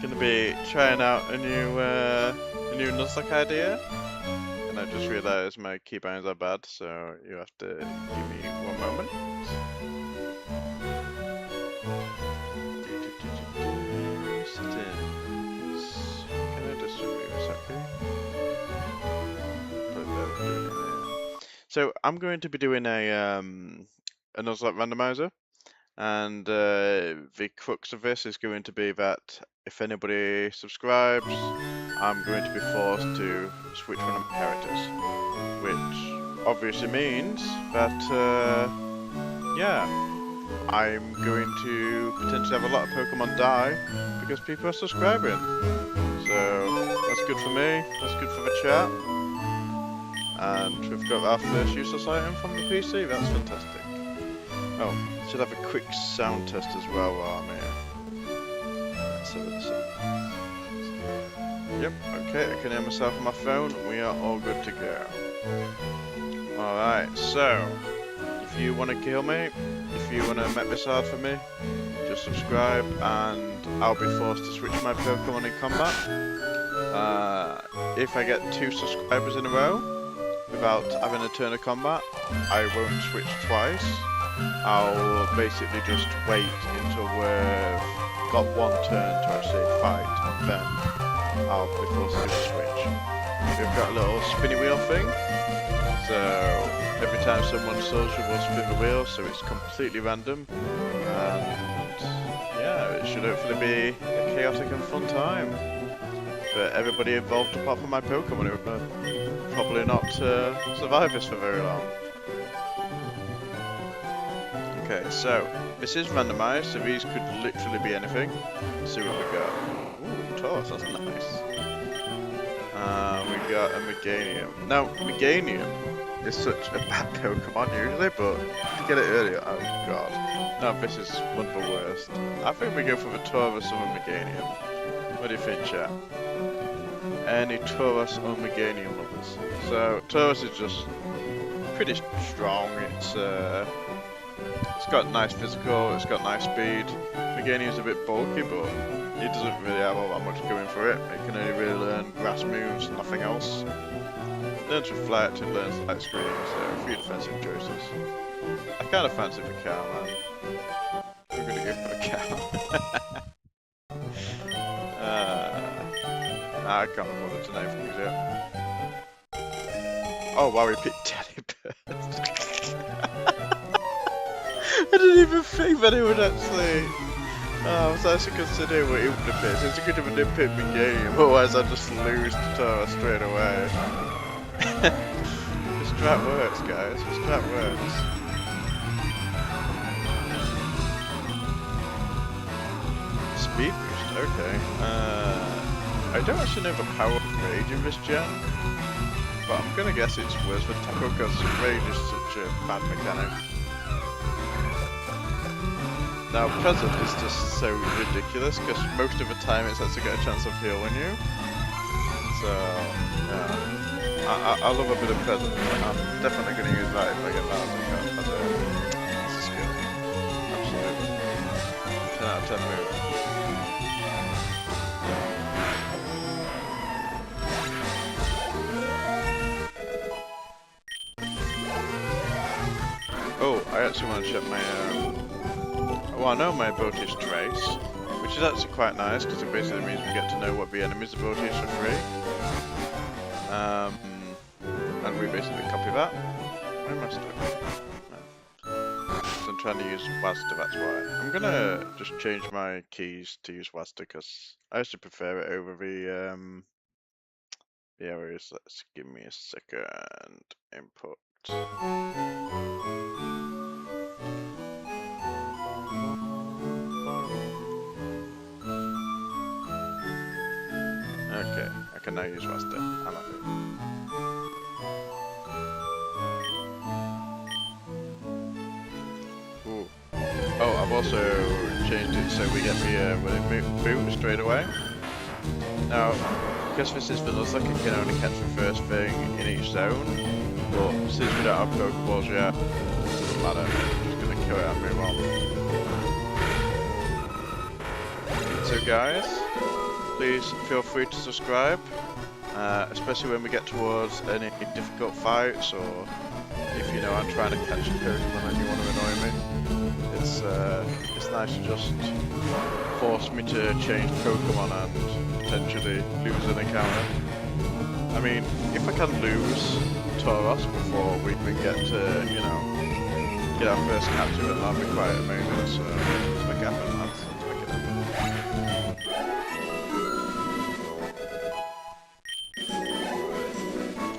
Gonna be trying out a new Nuzlocke idea, and I just realised my keybinds are bad, so you have to give me one moment. Settings. Can I just remove this? Okay. So I'm going to be doing a Nuzlocke randomizer. And the crux of this is going to be that if anybody subscribes, I'm going to be forced to switch one of my characters, which obviously means that, yeah, I'm going to potentially have a lot of Pokemon die because people are subscribing. So that's good for me, that's good for the chat, and we've got our first useless item from the PC, that's fantastic. Oh, should have a quick sound test as well while I'm here. Let's have this up. Yep, okay, I can hear myself on my phone. We are all good to go. Alright, so, if you want to kill me, if you want to make this hard for me, just subscribe and I'll be forced to switch my Pokemon in combat. If I get 2 subscribers in a row, without having a turn of combat, I won't switch twice. I'll basically just wait until we've got 1 turn to actually fight, and then I'll be forced to switch. We've got a little spinny wheel thing, so every time someone social will spin the wheel, so it's completely random, and yeah, it should hopefully be a chaotic and fun time for everybody involved apart from my Pokemon, who will probably not survive this for very long. Okay, so this is randomised, so these could literally be anything. Let's see what we got. Ooh, Taurus, that's nice. We got a Meganium. Now, Meganium is such a bad Pokemon usually, but to get it earlier, oh god. Now this is one of the worst. I think we go for the Taurus or Meganium. What do you think, chat? Any Taurus or Meganium lovers? So, Taurus is just pretty strong. It's got nice physical, it's got nice speed. Meganium's a bit bulky, but it doesn't really have all that much going for it. It can only really learn grass moves, nothing else. It learns Reflect, it learns Light Screen, so a few defensive choices. I kind of fancy the cow, man. I'm gonna go for the cow. I can't bother to name things yet. Oh wow, we picked Teddy. I didn't even think that it would actually. I was actually considering what it would have picked. It's a good if I didn't pick the game, otherwise I'd just lose to Taurus straight away. This strat works, guys. This strat works. Speed boost, okay. I don't actually know the power of Rage in this gen, but I'm gonna guess it's worse for Taco because Rage is such a bad mechanic. Now, Present is just so ridiculous, because most of the time it's actually got a chance of healing you. So, yeah. I love a bit of Present. I'm definitely going to use that if I get that as a skill. Absolutely. 10 out of 10 move. Oh, I actually want to check my... Well, I know my ability is Trace, which is actually quite nice because it basically means we get to know what the enemy's ability is for free. And we basically copy that. Where am I stuck? I'm trying to use Wasta, that's why. I'm gonna just change my keys to use Wasta because I actually prefer it over the areas. Let's give me a second. Input. Okay, I can now use Wasta. I'm happy. Ooh. Oh, I've also changed it so we get the boot straight away. Now, because this is the Nuzlocke, it can only catch the first thing in each zone. But since we don't have Pokeballs yet, it doesn't matter. I'm just gonna kill it and move on. So guys, please feel free to subscribe, especially when we get towards any difficult fights, or if you know I'm trying to catch a Pokemon and you want to annoy me. It's nice to just force me to change Pokemon and potentially lose an encounter. I mean, if I can lose Tauros before we can get to, you know, get our first capture, then that'll be quite amazing. So let's make it happen, man. Let's make it happen.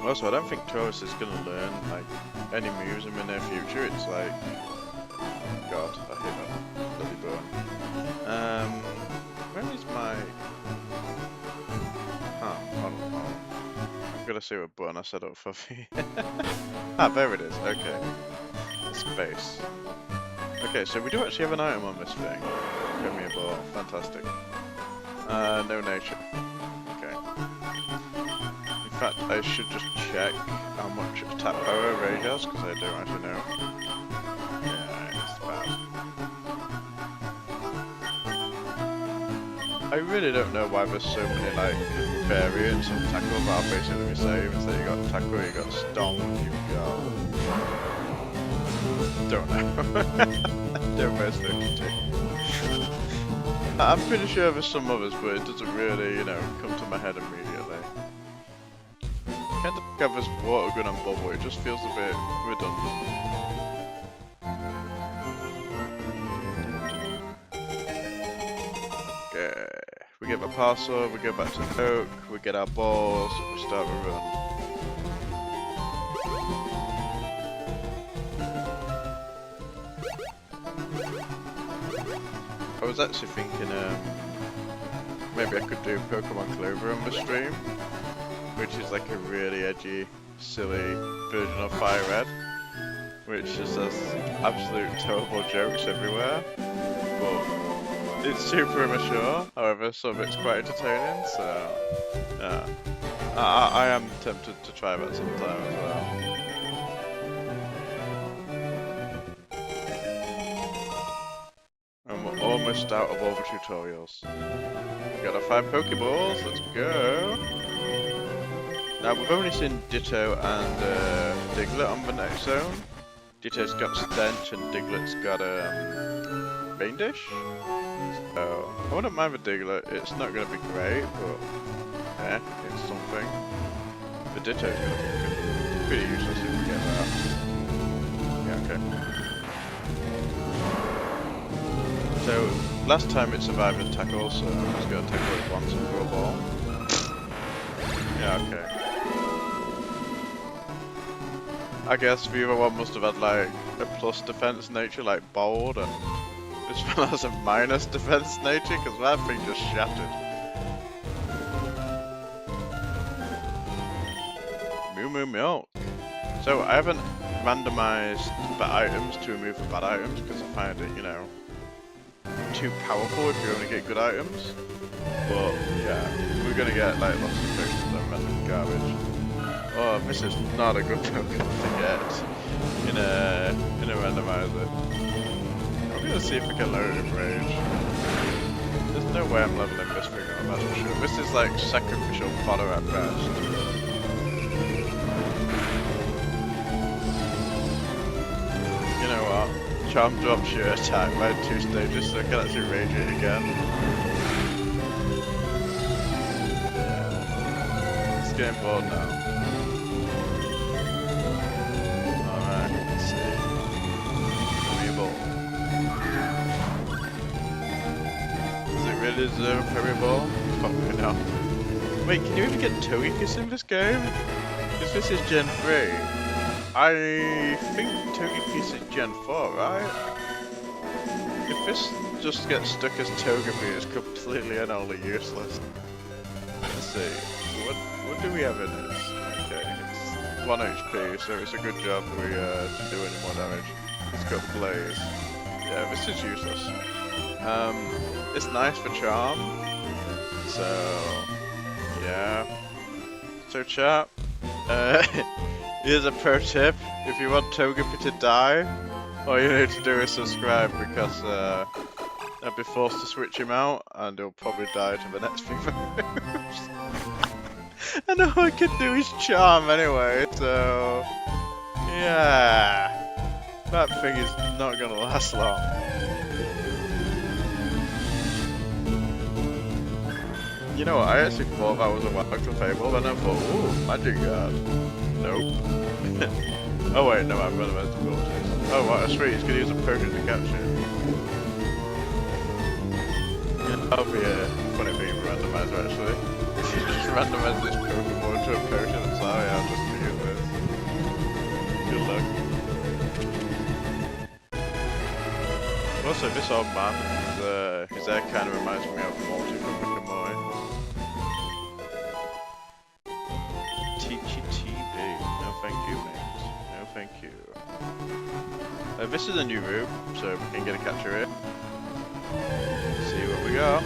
Also, I don't think Tauros is gonna learn like any moves in the near future. It's like, God, I hate that bloody bone. Where is my? Huh? Hold on. I'm gonna see what button I set up for me. Ah, there it is. Okay. Space. Okay, so we do actually have an item on this thing. Give me a ball. Fantastic. No nature. Okay. In fact, I should just check how much attack power Rage has, because I don't actually know. Yeah, it's bad. I really don't know why there's so many like variants of tackle that are basically the same. So you got tackle, you got stomp, you've got... Don't know. Don't waste the I'm pretty sure there's some others, but it doesn't really, you know, come to my head immediately. Kind of have this water gun and bubble, it just feels a bit redundant. Okay, we get the parcel, we go back to Oak, we get our balls, we start the run. I was actually thinking maybe I could do Pokemon Clover on the stream, which is like a really edgy, silly version of FireRed, which just has absolute terrible jokes everywhere, but it's super immature, however some of it's quite entertaining, so yeah. I am tempted to try that sometime as well. Almost out of all the tutorials. We got our 5 Pokeballs, let's go! Now we've only seen Ditto and Diglett on the next zone. Ditto's got Stench and Diglett's got Rain Dish. So I wouldn't mind the Diglett, it's not going to be great, but yeah, it's something. The Ditto's going to be pretty useless if we get that. Yeah, okay. So, last time it survived a tackle, so I'm just gonna tackle it once and throw a ball. Yeah, okay. I guess the other one must have had like a plus defense nature, like bold, and this one has a minus defense nature, because that thing just shattered. Moo Moo Milk. So, I haven't randomized the items to remove the bad items, because I find it, you know, too powerful if you only get good items, but yeah, we're gonna get like lots of Pokemon that random garbage. Oh, this is not a good Pokemon to get in a randomizer. I'm gonna see if we can load it in Rage. There's no way I'm leveling this thing up, that's for sure. This is like sacrificial fodder at best. You know what? Charm drops your attack by 2 stages, so I can actually rage it again. Yeah. It's getting bored now. Alright, let's see. Give me a ball. Does it really deserve a fairy ball? Probably not. Wait, can you even get Togekiss in this game? Because this is Gen 3. I think Togekiss is Gen 4, right? If this just gets stuck as Togepi, it's completely and only useless. Let's see. What do we have in this? Okay, it's 1 HP, so it's a good job we didn't do any more damage. It's got Blaze. Yeah, this is useless. It's nice for Charm. So, yeah. So chat, here's a pro tip: if you want Togepi to die, all you need to do is subscribe, because I'd be forced to switch him out, and he'll probably die to the next few moves. And all I can do is charm anyway, so yeah, that thing is not gonna last long. You know what, I actually thought that was a wax of Fable, then I thought, ooh, magic guard. Nope. Oh wait, no, I've randomized the abilities. Oh wow, sweet, he's gonna use a potion to catch it. Yeah, that'll be a funny thing for randomizer actually. If you just randomize this Pokemon to a potion, it's like, oh yeah, I'll just use this. Good luck. Also, this old man, his hair kind of reminds me of Morty from Rick and Morty. Teachy TV. No thank you, mate. No thank you. This is a new route, so we can get a catcher here. See what we got.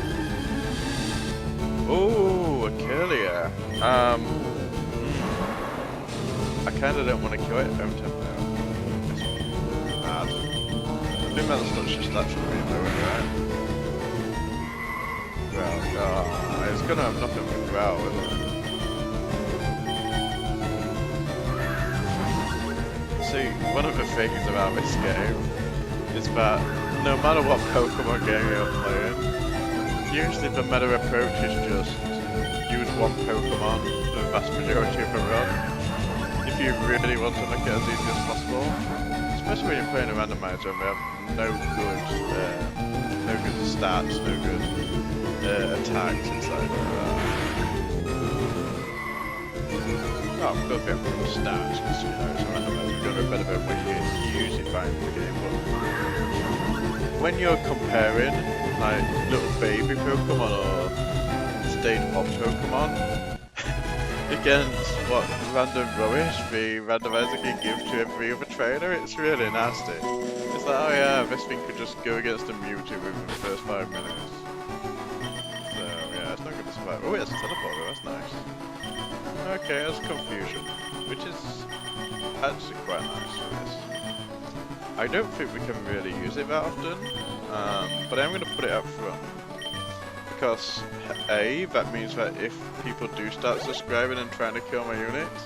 Oh, a Curlier. I kinda don't want to kill it. Don't tempt now. Bad. I think that's not just that should be lower, right? Well, it's gonna have nothing but growl, isn't it? See, one of the things about this game is that no matter what Pokemon game you're playing, usually the meta approach is just use one Pokemon for the vast majority of the run. If you really want to make it as easy as possible, especially when you're playing a randomizer and we have no good stats, no good attacks inside of oh, we'll get good stats because you know it's a randomizer, we've got a better bit of what you usually find in the game, but when you're comparing like little baby Pokemon or stage 1 Pokemon against what random rubbish the randomizer can give to every other trainer, it's really nasty. It's like, oh yeah, this thing could just go against a Mewtwo within the first 5 minutes. So yeah, it's not going to survive. Oh, it's a teleporter, that's nice. Okay, that's confusion, which is actually quite nice for this. I don't think we can really use it that often, but I'm going to put it up front. Because A, that means that if people do start subscribing and trying to kill my units,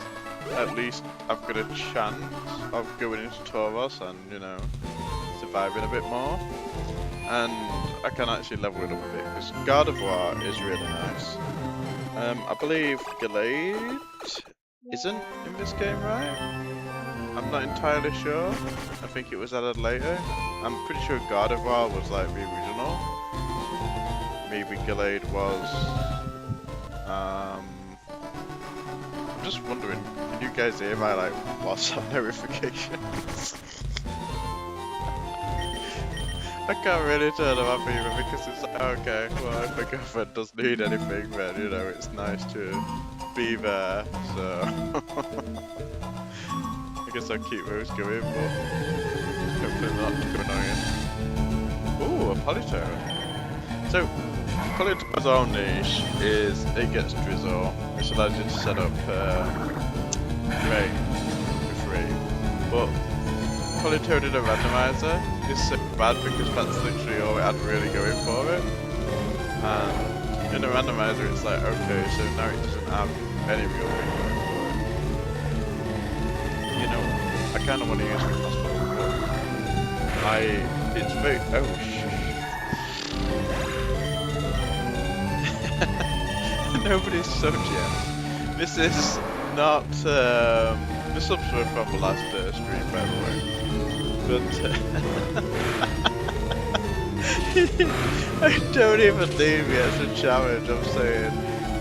at least I've got a chance of going into Tauros and, you know, surviving a bit more. And I can actually level it up a bit, because Gardevoir is really nice. I believe Gallade isn't in this game, right? I'm not entirely sure. I think it was added later. I'm pretty sure Gardevoir was like the original. Maybe Gallade was... I'm just wondering, can you guys hear my like WhatsApp notifications? I can't really turn them up even because it's like, okay, well if my girlfriend doesn't need anything then, you know, it's nice to be there, so... I guess I'll keep those going, but hopefully not too annoying. Ooh, a Politoed. So, Politoed's own niche is it gets Drizzle, which allows you to set up rain for free. But Politoed in a randomizer is so bad because that's literally all it had really going for it. And in a randomizer it's like, okay, so now it doesn't have any real thing going for it. You know, I kind of want to use it if possible, but it's very, oh shit. Nobody's subbed yet. This is not, the subs were from the last stream by the way. But I don't even need me as a challenge. I'm saying,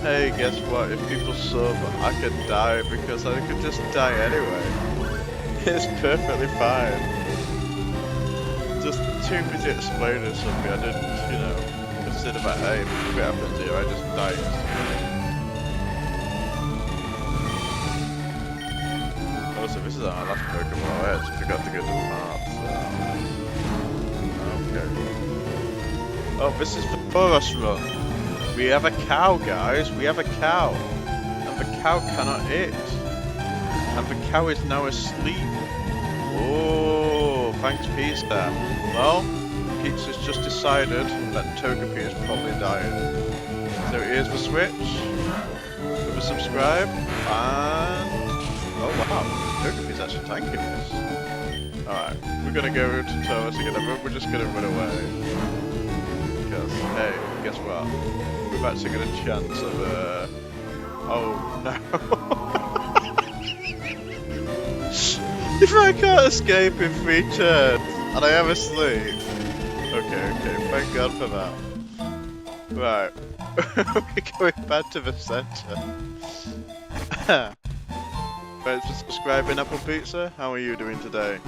hey, guess what? If people sub, I can die because I could just die anyway. It's perfectly fine. Just too busy explaining something. I didn't, you know, consider that. Hey, if it happens here, I just die instantly. So this is our last Pokemon. I actually forgot to go to the map, so... Okay. Oh, this is the Tauros run. We have a cow, guys. We have a cow. And the cow cannot hit. And the cow is now asleep. Oh, thanks, P-Star. Well, Pizza's just decided that Togepi is probably dying. So here's the switch. Give a subscribe, and oh wow, Togepi's actually tanking this. Alright, we're gonna go to Taurus again, but we're just gonna run away. Because, hey, guess what? We've actually got a chance of, oh no. If I can't escape in 3 turns, and I am asleep. Okay, thank God for that. Right, we're going back to the centre. Thanks for subscribing, Apple Pizza. How are you doing today?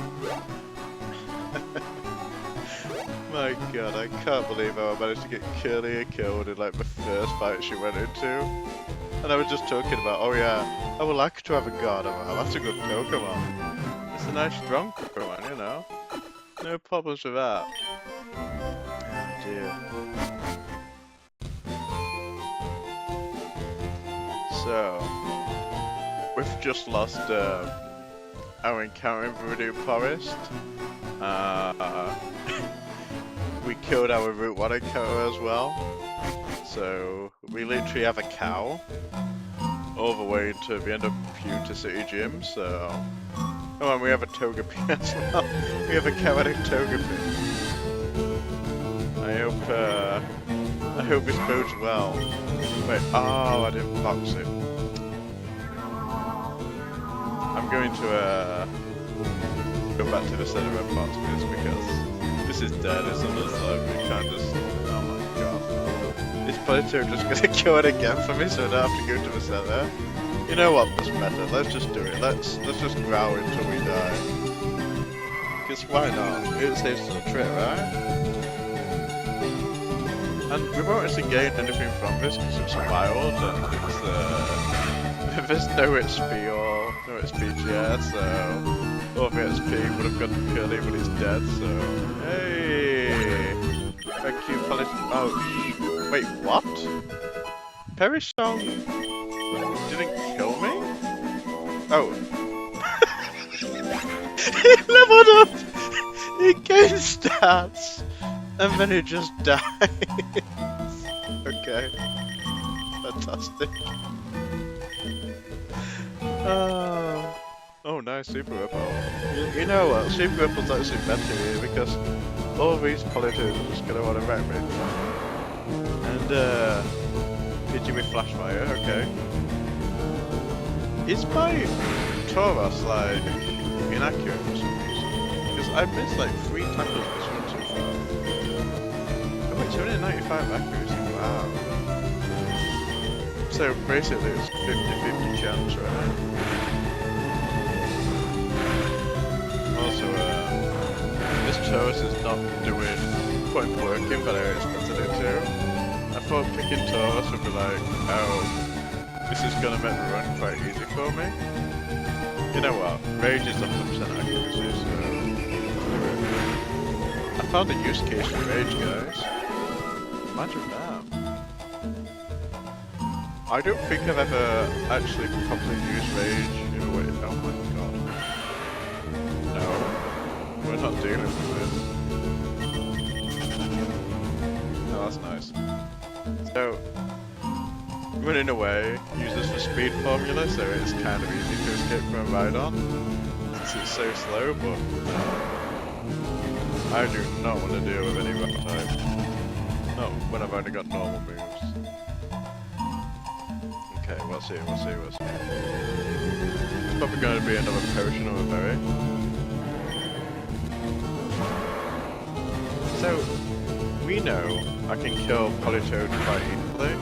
My God, I can't believe how I managed to get Curly killed in like the first fight she went into. And I was just talking about, oh yeah, I would like to have a Gardevoir. That's a good Pokemon. It's a nice strong Pokemon, you know. No problems with that. Oh dear. So, we've just lost our encounter in Voodoo Forest. We killed our Route 1 encounter as well. So, we literally have a cow all the way to the end of Pewter City Gym, so... Oh, and we have a Togepi as well. We have a cow and a Togepi. I hope this bodes well. Wait, oh, I didn't box it. I'm going to go back to the center and box this because this is dead, it's on this side, we can't just... Oh my God. Is Polito just gonna kill it again for me so I don't have to go to the center? You know what, that's better, let's just do it. Let's just growl until we die. Because why not? It saves us a trip, right? And we won't actually gain anything from this because it's wild and it's there's no XP or no XP yet, so all the XP would have gone to Curly but it's dead, so hey! Thank you, Polish. Oh, wait, what? Perishong didn't kill me? Oh. He leveled up! He gained stats! And then he just died. Okay. Fantastic. Oh, nice Super Ripple. You know what? Super Ripple's actually better here because all these Politos are just gonna want to wreck me. And, hit you with Flash Fire, okay. Is my Tauros, like, inaccurate for some reason? Because I missed like 3 tackles this one so far. Oh wait, 295 accuracy, wow. So basically it's 50-50 chance, right? Also, this Tauros is not doing quite working, but I expected it to. I thought picking Tauros would be like, oh, this is gonna make the run quite easy for me. You know what? Rage is 100% accuracy, so I found a use case for Rage, guys. Imagine that. I don't think I've ever actually properly used Rage in a way. Oh my God. No. We're not dealing with this. Oh, that's nice. So, running away uses the speed formula, so it's kind of easy to escape from a Rhydon, since it's so slow, but I do not want to deal with any rock type. Not when I've only got normal moves. Okay, we'll see. It's probably going to be another potion or a berry. So, we know I can kill Politoed quite easily.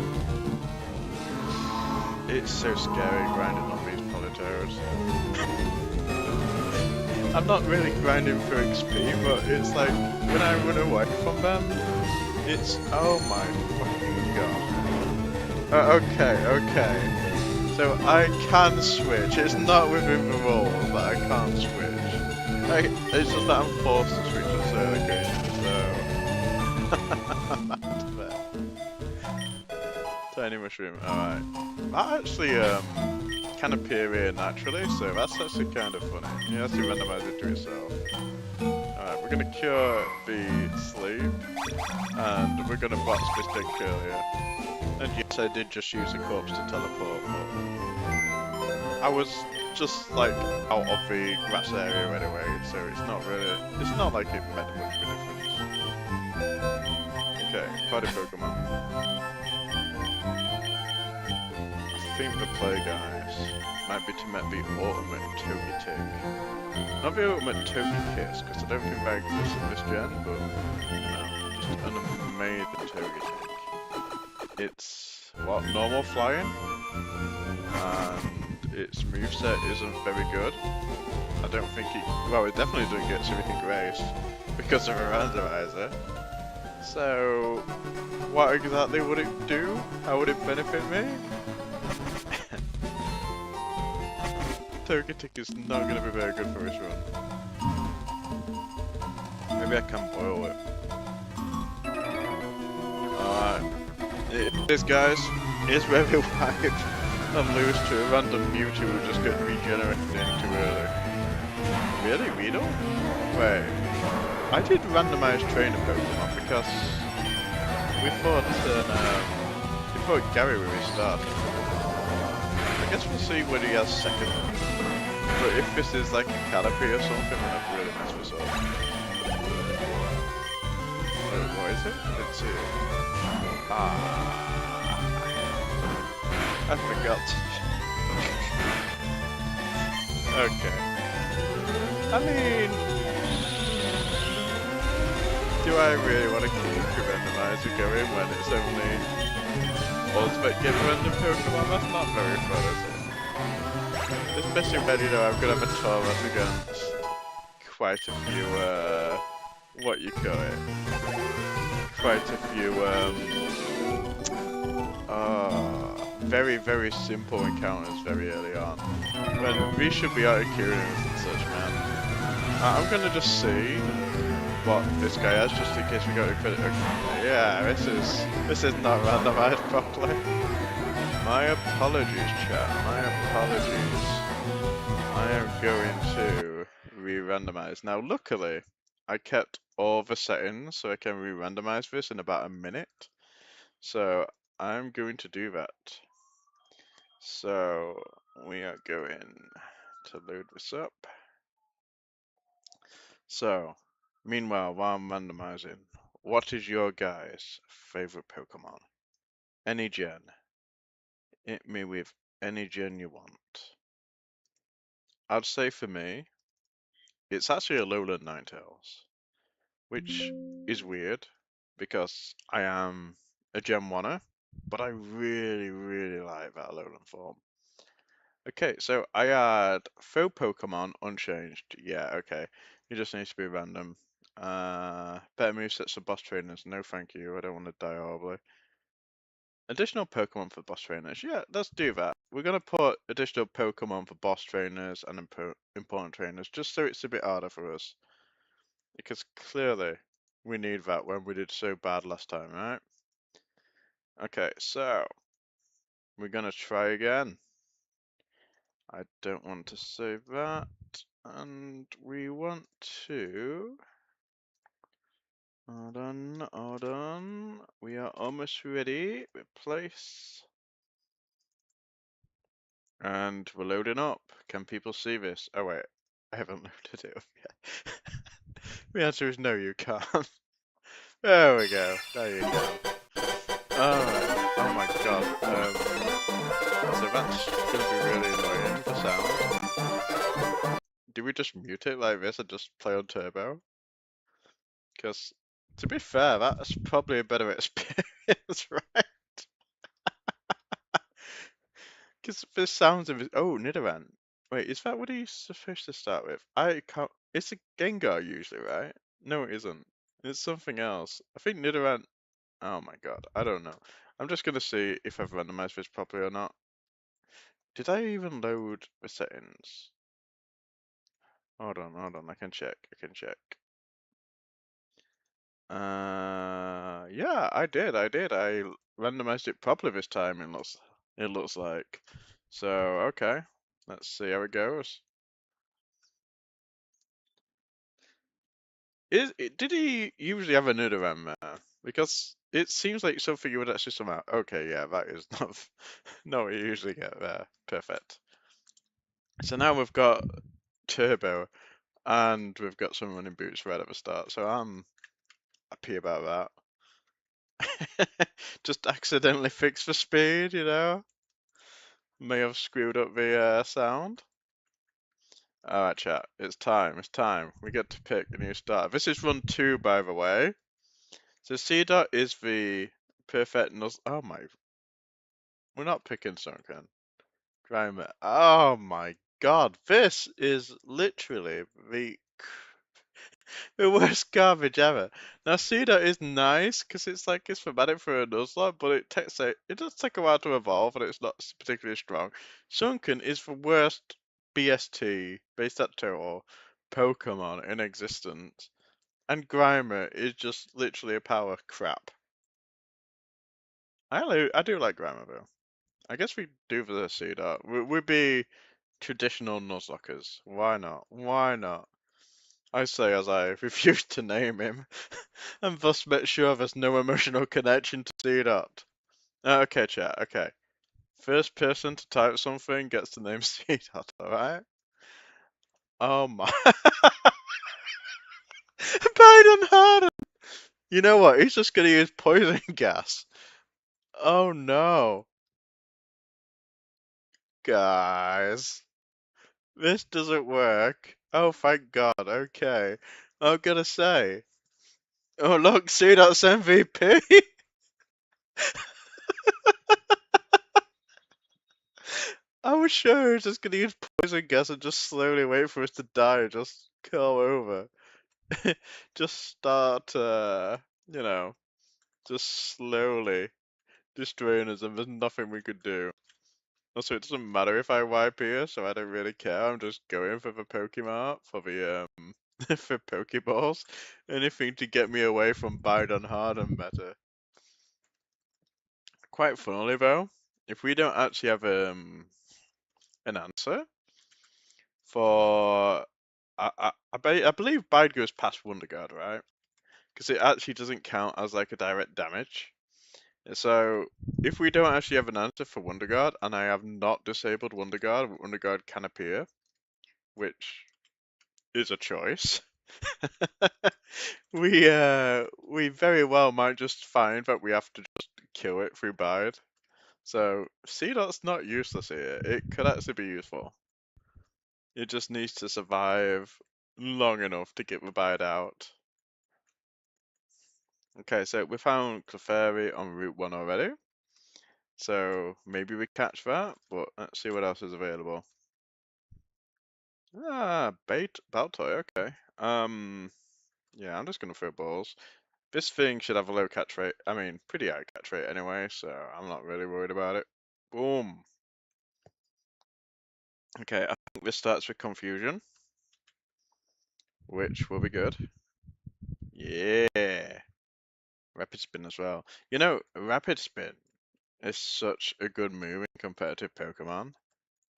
It's so scary grinding on these Politoads. I'm not really grinding for XP, but it's like, when I run away from them, it's, oh my fucking God. Okay. So I can switch, it's not within the rules that I can't switch. It's just that I'm forced to switch on certain occasions, so... Tiny mushroom, alright. That actually can appear here naturally, so that's actually kind of funny. You have to randomize it to yourself. Alright, we're gonna cure the sleeve, and we're gonna box mistake earlier. And yes, I did just use a corpse to teleport, but I was just like out of the grass area anyway, so it's not like it made much of a difference. Okay, party Pokemon. I think the Plague Eyes might be to make the ultimate Togetic. Not the ultimate Togekiss, because I don't think that exists in this gen, but no, just an amazing Togetic. It's, what, normal flying? And its moveset isn't very good. I don't think it definitely doesn't get everything raised because of a randomizer. So, what exactly would it do? How would it benefit me? Togetic is not going to be very good for this run. Maybe I can boil it. Alright. This, guys, is where we wipe and lose to a random Mewtwo who just got regenerated in too early. Really, Weedle? Wait. I did randomize trainer Pokemon because we thought Gary would restart. I guess we'll see when he has second. But if this is like a Caterpie or something, then I've really messed this up. Wait, what is it? Let's see. I forgot. Okay. I mean, do I really want to keep the randomizer going when it's only ultimate get random Pokemon? That's not very fun, is it? Especially when you know I'm gonna have a Tauros against quite a few, what you call it? Quite a few, very, very simple encounters very early on. When we should be out of Kyrians and such, man. I'm gonna just see what this guy has, just in case we got a credit. Okay. Yeah, this is not randomized properly. My apologies, chat. My apologies. I am going to re-randomize. Now, luckily, I kept all the settings so I can re-randomize this in about a minute. So, I'm going to do that. So, we are going to load this up. So, meanwhile, while I'm randomizing, what is your guys' favorite Pokemon? Any gen. Hit me with any gen you want. I'd say for me, it's actually a Alolan Ninetales, which is weird because I am a Gen 1er, but I really, really like that Alolan form. Okay, so I had faux Pokemon unchanged. Yeah, okay. It just needs to be random. Better movesets for boss trainers. No, thank you. I don't want to die horribly. Additional Pokemon for boss trainers. Yeah, let's do that. We're going to put additional Pokemon for boss trainers and important trainers, just so it's a bit harder for us. Because clearly, we need that when we did so bad last time, right? Okay, so, we're going to try again. I don't want to save that. And we want to... Hold on. We are almost ready. Replace. And we're loading up. Can people see this? Oh wait, I haven't loaded it up yet. The answer is no, you can't. There we go. There you go. Alright. Oh my god. So that's gonna be really annoying for sound. Do we just mute it like this and just play on turbo? Because, to be fair, that's probably a better experience, right? Because the sounds of it. Oh, Nidoran. Wait, is that what he's supposed to start with? I can't. It's a Gengar usually, right? No, it isn't. It's something else. I think Nidoran. Oh my god, I don't know. I'm just gonna see if I've randomized this properly or not. Did I even load the settings? Hold on. I can check. Yeah, I did. I randomized it properly this time. It looks like. So okay, let's see how it goes. Did he usually have another because it seems like something you would actually somehow. Okay, yeah, that is not not what you usually get there. Perfect. So now we've got Turbo and we've got some running boots right at the start. So I'm happy about that. Just accidentally fixed the speed, you know. May have screwed up the sound. Alright, chat. It's time. It's time. We get to pick a new start. This is run 2, by the way. So C dot is the perfect nuz. Oh my. We're not picking Sunken. Grimer. Oh my god. This is literally the worst garbage ever. Now C dot is nice because it's like it's thematic for a Nuzlocke, but it does take a while to evolve and it's not particularly strong. Sunken is the worst BST, based at total, Pokemon in existence. And Grimer is just literally a power crap. I do like Grimer though. I guess we do for the C dot. We'd be traditional Nuzlockers. Why not? Why not? I say as I refuse to name him, and thus make sure there's no emotional connection to C dot. Okay, chat, okay. First person to type something gets the name C dot, alright? Oh my. Biden Harden! You know what? He's just gonna use poison gas. Oh no. Guys. This doesn't work. Oh, thank God. Okay. I'm gonna say. Oh, look, see, that's MVP. I was sure he was just gonna use poison gas and just slowly wait for us to die, just come over. Just start, you know, just slowly destroying us, and there's nothing we could do. Also, it doesn't matter if I wipe here, so I don't really care. I'm just going for the Pokemon, for the, for Pokeballs. Anything to get me away from Biden Hard and meta. Quite funnily though, if we don't actually have an answer for I believe Bide goes past Wonder Guard, right? Because it actually doesn't count as like a direct damage. So if we don't actually have an answer for Wonder Guard, and I have not disabled Wonder Guard, Wonder Guard can appear, which is a choice. We very well might just find that we have to just kill it through Bide. So C dot's not useless here. It could actually be useful. It just needs to survive long enough to get the bite out. Okay, so we found Clefairy on Route 1 already. So maybe we catch that, but let's see what else is available. Ah, Baltoy, okay. Yeah, I'm just gonna throw balls. This thing should have a low catch rate. I mean, pretty high catch rate anyway, so I'm not really worried about it. Boom. Okay, I think this starts with Confusion, which will be good. Yeah. Rapid Spin as well. You know, Rapid Spin is such a good move in competitive Pokemon,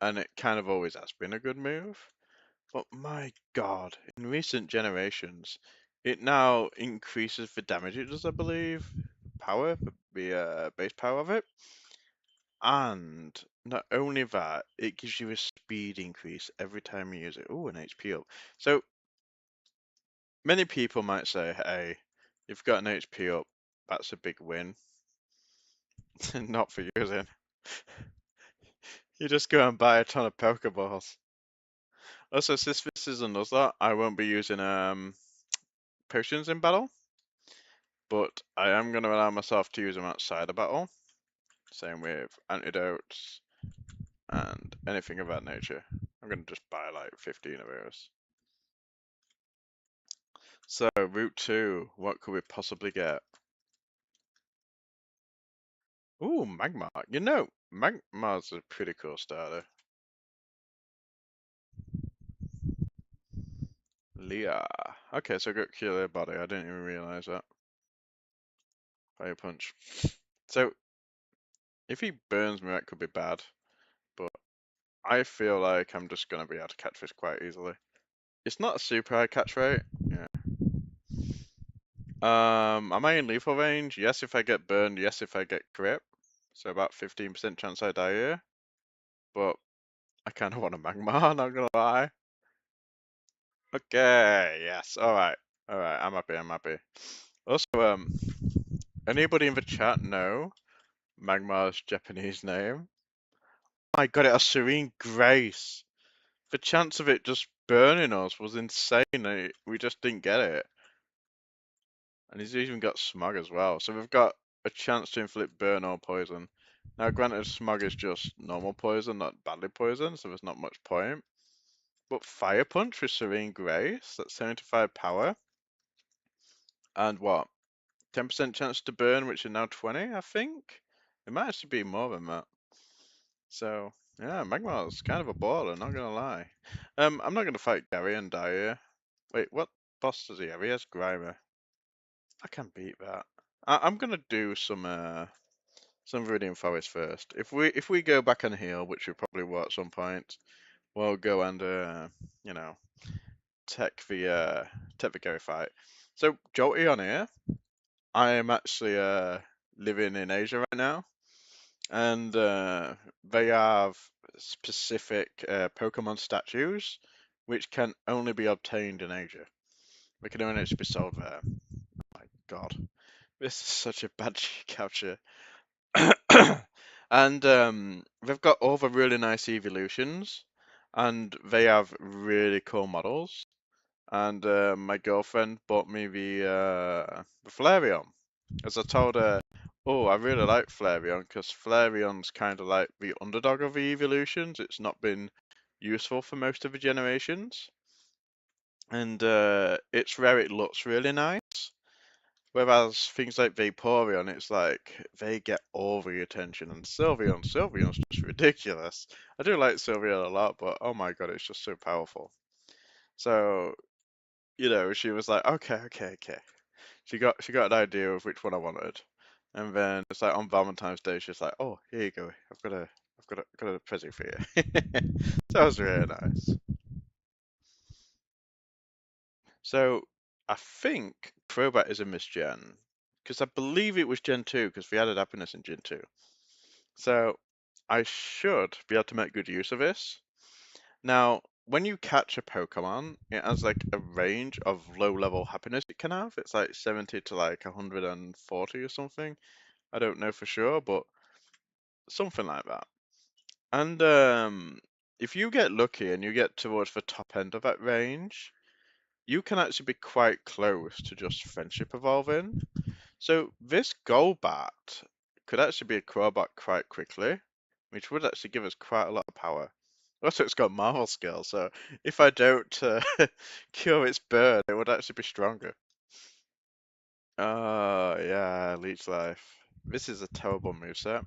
and it kind of always has been a good move. But my god, in recent generations, it now increases the damage it does, I believe, power, the base power of it. And not only that, it gives you a speed increase every time you use it. Oh, an HP up. So many people might say, hey, you've got an HP up, that's a big win. Not for using. You just go and buy a ton of Pokeballs. Also, since this is a Nuzlocke, I won't be using potions in battle, but I am going to allow myself to use them outside of battle. Same with antidotes and anything of that nature. I'm going to just buy like 15 of those. So, Route 2, what could we possibly get? Ooh, Magmar. You know, Magmar's a pretty cool starter. Leah. Okay, so I got Cure Body. I didn't even realize that. Fire Punch. So, if he burns me, that could be bad. But I feel like I'm just going to be able to catch this quite easily. It's not a super high catch rate. Yeah. Am I in lethal range? Yes, if I get burned. Yes, if I get crit. So about 15% chance I die here. But I kind of want a Magmar, not gonna lie. Okay, yes, alright. Alright, I'm happy, I'm happy. Also, anybody in the chat know Magmar's Japanese name? I got it as Serene Grace. The chance of it just burning us was insane, and we just didn't get it. And he's even got Smog as well. So we've got a chance to inflict burn or poison. Now, granted, Smog is just normal poison, not badly poison, so there's not much point. But Fire Punch with Serene Grace, that's 75 power. And what? 10% chance to burn, which is now 20, I think? It might actually be more than that. So, yeah, Magmar's kind of a baller, not gonna lie. I'm not gonna fight Gary and die here. Wait, what boss does he have? He has Grimer. I can beat that. I'm gonna do some Viridian Forest first. If we go back and heal, which we probably will at some point, we'll go and you know, tech the Gary fight. So Jolty on here. I am actually living in Asia right now, and they have specific Pokemon statues which can only be obtained in Asia. They can only actually be sold there. Oh my God, this is such a bad capture. And they've got all the really nice evolutions, and they have really cool models. And my girlfriend bought me the Flareon, as I told her, oh, I really like Flareon because Flareon's kind of like the underdog of the evolutions. It's not been useful for most of the generations, and it's rare. It looks really nice. Whereas things like Vaporeon, it's like they get all the attention, and Sylveon's just ridiculous. I do like Sylveon a lot, but oh my god, it's just so powerful. So, she was like, okay. She got an idea of which one I wanted, and then it's like on Valentine's Day, she's like, oh, here you go, I've got a present for you. So that was really nice. So I think Crobat is in this gen, because I believe it was Gen 2, because we added happiness in Gen 2. So I should be able to make good use of this. Now, when you catch a Pokemon, it has like a range of low level happiness it can have. It's like 70 to like 140 or something. I don't know for sure, but something like that. And if you get lucky and you get towards the top end of that range, you can actually be quite close to just friendship evolving. So this Golbat could actually be a Crobat quite quickly, which would actually give us quite a lot of power. Also, it's got Marvel skill, so if I don't cure its burn, it would actually be stronger. Yeah, Leech Life. This is a terrible moveset.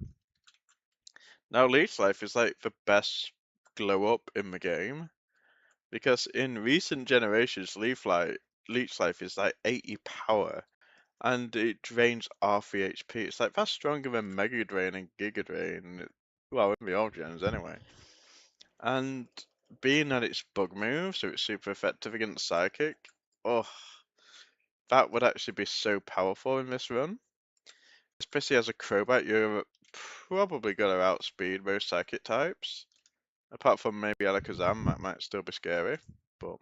Now, Leech Life is like the best glow up in the game, because in recent generations, Leech Life is like 80 power, and it drains half the HP. It's like that's stronger than Mega Drain and Giga Drain. Well, in the old gens anyway. And being that it's bug move, so it's super effective against Psychic, oh, that would actually be so powerful in this run. Especially as a Crobat, you're probably gonna outspeed most Psychic types. Apart from maybe Alakazam, that might still be scary. But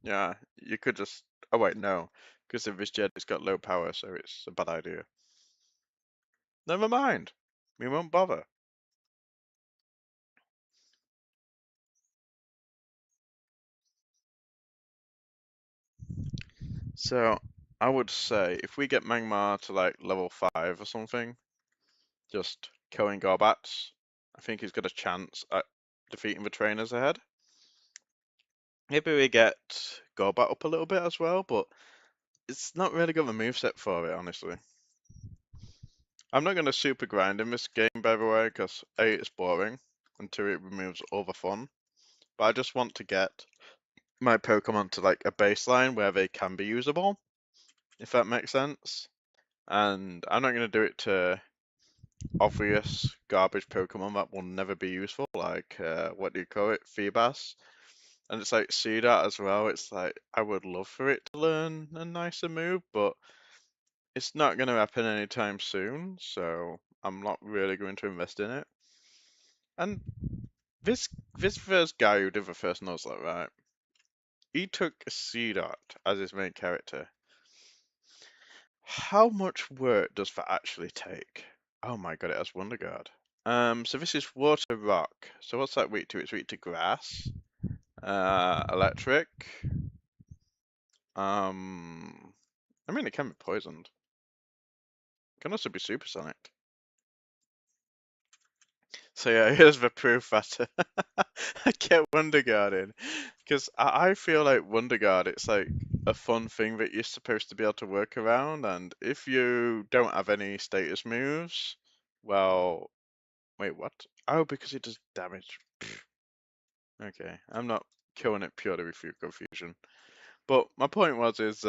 yeah, you could just. Oh wait, no, because if this jet it's got low power, so it's a bad idea. Never mind. We won't bother. So I would say if we get Magmar to like level 5 or something, just killing Garbats, I think he's got a chance at defeating the trainers ahead. Maybe we get Golbat up a little bit as well, but it's not really got the moveset for it, honestly. I'm not going to super grind in this game, by the way, because A, it's boring, and 2, it removes all the fun. But I just want to get my Pokemon to like a baseline where they can be usable, if that makes sense. And I'm not going to do it to obvious garbage Pokemon that will never be useful, like, what do you call it, Feebas. And it's like, see that as well, it's like, I would love for it to learn a nicer move, but it's not going to happen anytime soon, so I'm not really going to invest in it. And this this first guy who did the first Nuzlocke, right? He took a C dot as his main character. How much work does that actually take? Oh my god, it has Wonder Guard. So this is water rock. So what's that weak to? It's weak to grass, electric. I mean, it can be poisoned. It can also be supersonic. So yeah, here's the proof that I get Wonder Guard in, because I feel like Wonder Guard, it's like a fun thing that you're supposed to be able to work around, and if you don't have any status moves, well, wait, what? Oh, because it does damage. Okay, I'm not killing it purely through confusion. But my point was is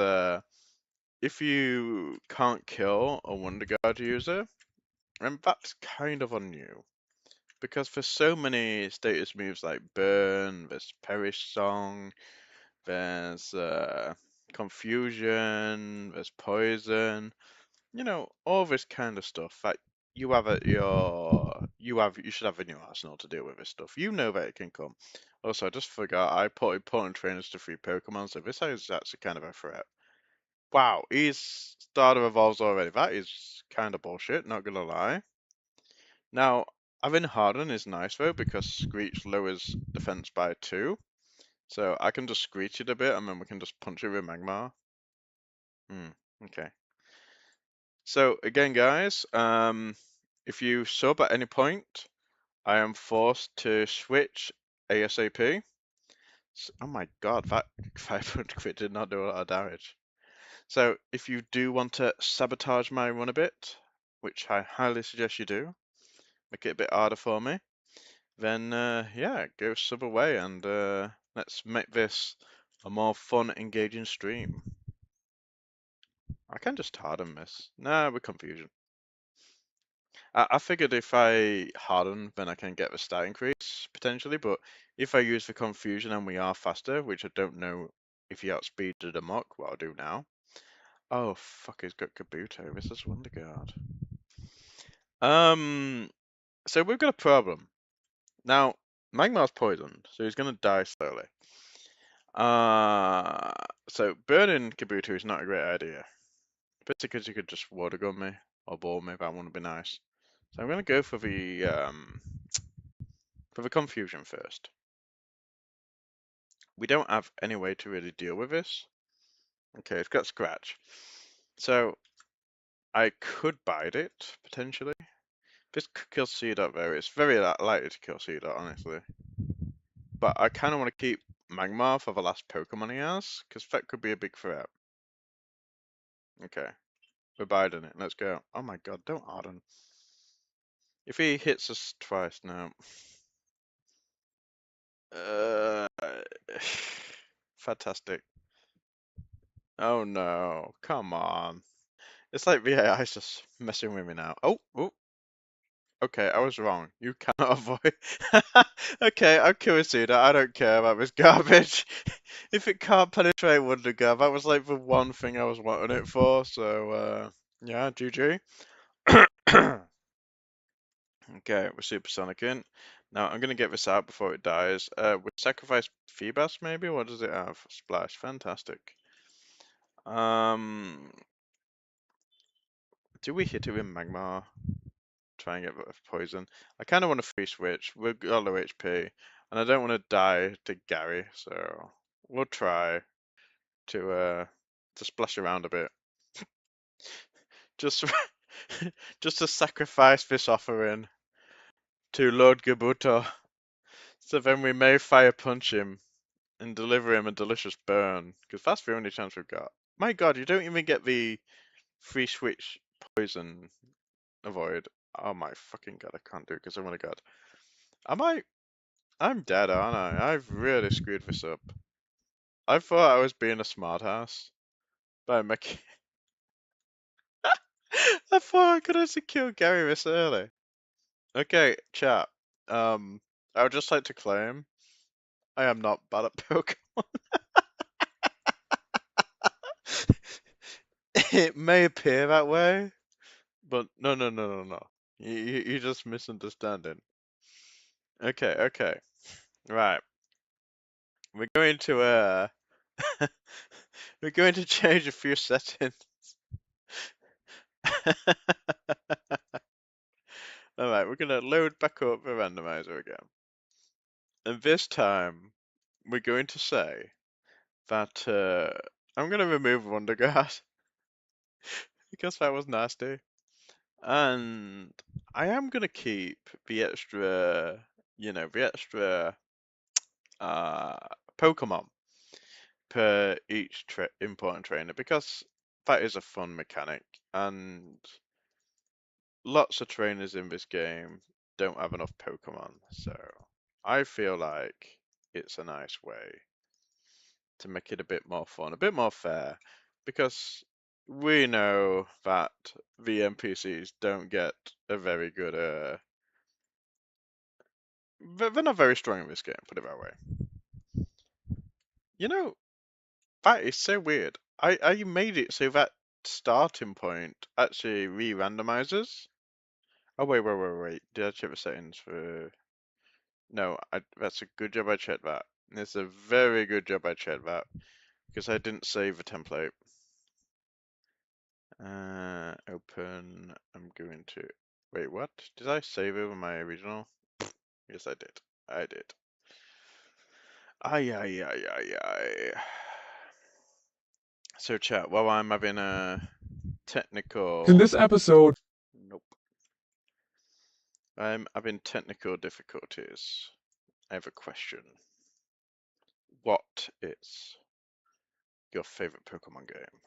if you can't kill a Wonder Guard user, and that's kind of on you. Because for so many status moves like Burn, there's Perish Song, there's Confusion, there's Poison, all this kind of stuff that you have at you should have in your arsenal to deal with this stuff. You know that it can come. Also, I just forgot I put important trainers to free Pokemon, so this is actually kind of a threat. Wow, he's starter evolves already. That is kind of bullshit, not gonna lie. Now, having Harden is nice though, because Screech lowers defense by 2. So I can just Screech it a bit and then we can just punch it with Magmar. Okay. So again, guys, if you sub at any point, I am forced to switch ASAP. Oh my god, that 500 crit did not do a lot of damage. So if you do want to sabotage my run a bit, which I highly suggest you do, make it a bit harder for me, then yeah, go sub away and let's make this a more fun, engaging stream. I can just harden this. Nah, with confusion. I figured if I harden, then I can get the stat increase potentially, but if I use the confusion and we are faster, which I don't know if he outspeeded a mock, what I'll do now. Oh fuck, he's got Kabuto. This is Wonder Guard. So we've got a problem. Now, Magmar's poisoned, so he's gonna die slowly. So burning Kabuto is not a great idea. Particularly because you could just water gun me or ball me, that wouldn't be nice. So I'm gonna go for the confusion first. We don't have any way to really deal with this. Okay, it's got scratch. So I could bite it, potentially. This could kill Seedot though, it's very likely to kill Seedot, honestly. But I kinda wanna keep Magmar for the last Pokemon he has, because that could be a big threat. Okay. We're biding it. Let's go. Oh my god, don't Arden. If he hits us twice now. Uh, fantastic. Oh no, come on. It's like the AI's just messing with me now. Oh, oh. Okay, I was wrong. You cannot avoid. Okay, I'm QC that. I don't care about this garbage. If it can't penetrate Wonder Guard, that was like the one thing I was wanting it for. So, yeah, GG. Okay, we're supersonic in. Now I'm gonna get this out before it dies. We sacrifice Feebas maybe? What does it have? Splash. Fantastic. Um, do we hit it with Magmar? Try and get rid of poison. I kind of want to free switch. We're got low HP, and I don't want to die to Gary, so we'll try to splash around a bit. Just just to sacrifice this offering to Lord Gabuto, so then we may fire punch him and deliver him a delicious burn, because that's the only chance we've got. My god, you don't even get the free switch poison avoid. Oh my fucking god, I can't do it because oh my god. I'm dead, aren't I? I've really screwed this up. I thought I was being a smartass by making. I thought I could actually kill Gary this early. Okay, chat. I would just like to claim I am not bad at Pokemon. It may appear that way, but no. You're just misunderstanding. Okay. Right. We're going to we're going to change a few settings. Alright, we're gonna load back up the randomizer again. And this time we're going to say that I'm gonna remove Wonder Guard because that was nasty. And I am gonna keep the extra, the extra uh Pokemon per each important trainer because that is a fun mechanic, and lots of trainers in this game don't have enough Pokemon, so I feel like it's a nice way to make it a bit more fun, a bit more fair, because we know that the NPCs don't get a very good they're not very strong in this game, put it that way. You know, that is so weird. I made it so that starting point actually re-randomizes. Oh wait. Did I check the settings for? No, that's a good job I checked that. It's a very good job I checked that because I didn't save the template. Open. I'm going to. Wait, what? Did I save over my original? Yes, I did. I did. Ay. So, chat, while I'm having a technical. In this episode. Nope. I'm having technical difficulties. I have a question. What is your favorite Pokemon game?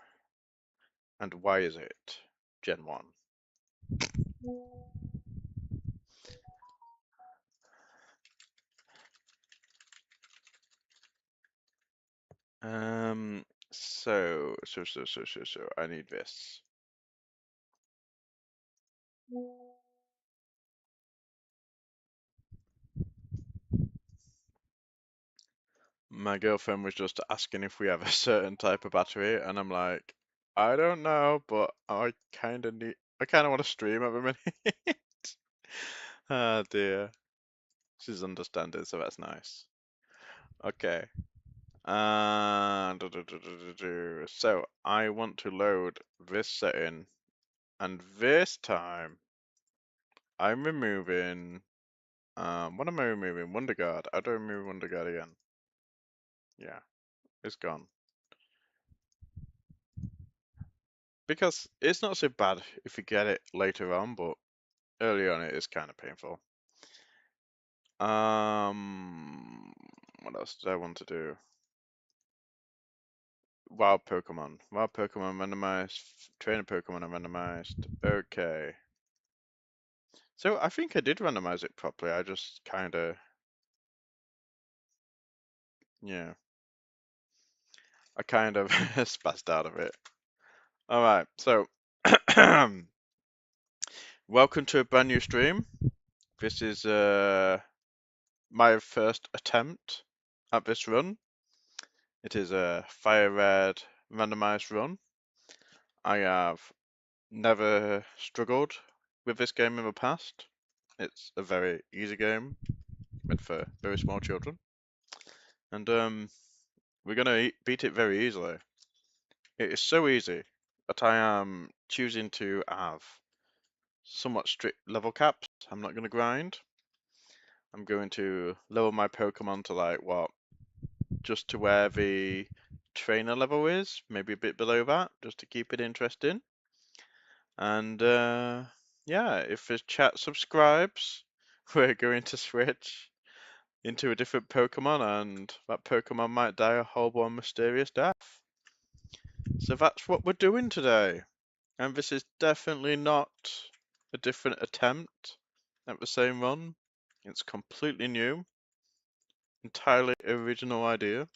And why is it Gen 1? So, I need this. My girlfriend was just asking if we have a certain type of battery, and I'm like, I don't know, but I kind of want to stream at the minute. Oh dear. She's understanding, so that's nice. Okay. So I want to load this setting, and this time I'm removing. What am I removing? Wonder Guard. I don't remove Wonder Guard again. Yeah, it's gone. Because it's not so bad if you get it later on, but early on it is kind of painful. What else did I want to do? Wild Pokemon randomized. Trainer Pokemon are randomized. Okay. So I think I did randomize it properly. I just kind of, yeah, I kind of spazzed out of it. All right, so welcome to a brand new stream. This is my first attempt at this run. It is a FireRed randomized run. I have never struggled with this game in the past. It's a very easy game meant for very small children, and we're gonna beat it very easily. It is so easy that I am choosing to have somewhat strict level caps. I'm not gonna grind. I'm going to lower my Pokemon to like what, just to where the trainer level is, maybe a bit below that, just to keep it interesting. And yeah, if the chat subscribes, we're going to switch into a different Pokemon, and that Pokemon might die a horrible and mysterious death. So that's what we're doing today. And this is definitely not a different attempt at the same run. It's completely new, entirely original idea,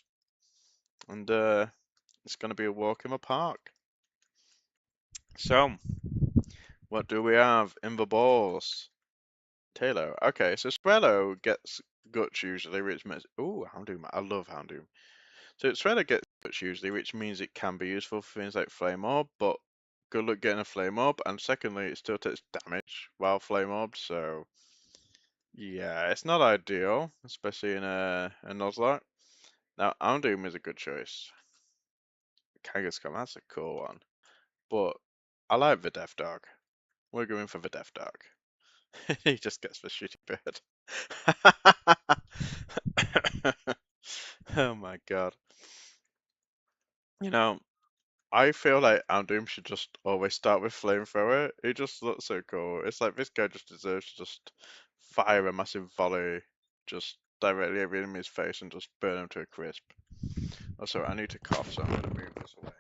and it's going to be a walk in the park. So, what do we have in the balls? Taylor. Okay, so Swellow gets guts usually, which means Houndoom. I love Houndoom. So Swellow gets guts usually, which means it can be useful for things like Flame Orb, but good luck getting a flame orb, and secondly, it still takes damage while flame orbed, so yeah, it's not ideal, especially in a Nuzlocke. Now, Houndoom is a good choice. Kangaskhan, that's a cool one. But I like the Death Dog. We're going for the Death Dog. He just gets the shitty bird. Oh my god. You know, I feel like Houndoom should just always start with Flamethrower. It just looks so cool. It's like this guy just deserves to just fire a massive volley just directly at the enemy's face and just burn him to a crisp. Also, I need to cough, so I'm gonna move this away.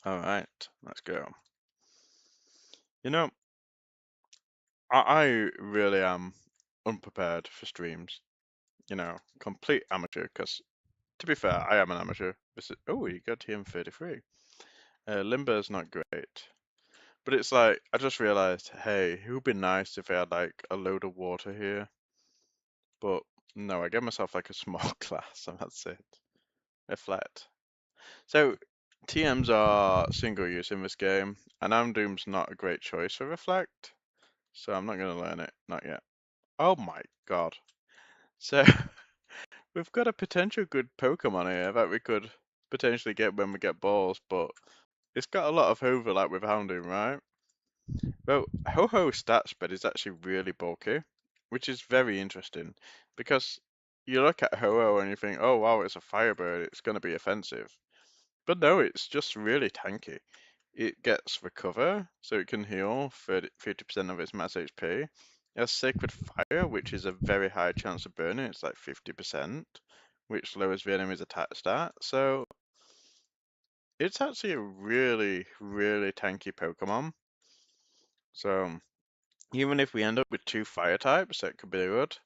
Alright, let's go. You know, I really am unprepared for streams. You know, complete amateur, because to be fair, I am an amateur. Oh, you got TM33. Limbo's not great. But it's like, I just realized, hey, it would be nice if I had like a load of water here. But no, I gave myself like a small glass and that's it. A flat. So, TMs are single use in this game, and Houndoom's not a great choice for Reflect. So I'm not going to learn it, not yet. Oh my god. So, we've got a potential good Pokemon here that we could potentially get when we get balls, but it's got a lot of overlap with Houndoom, right? Well, Ho-Ho stat spread is actually really bulky, which is very interesting because you look at Ho-Oh and you think, oh wow, it's a Firebird, it's going to be offensive. But no, it's just really tanky. It gets Recover, so it can heal 50% of its max HP. It has Sacred Fire, which is a very high chance of burning, it's like 50%, which lowers the enemy's attack stat. So it's actually a really, really tanky Pokemon. So even if we end up with two fire types, that could be good.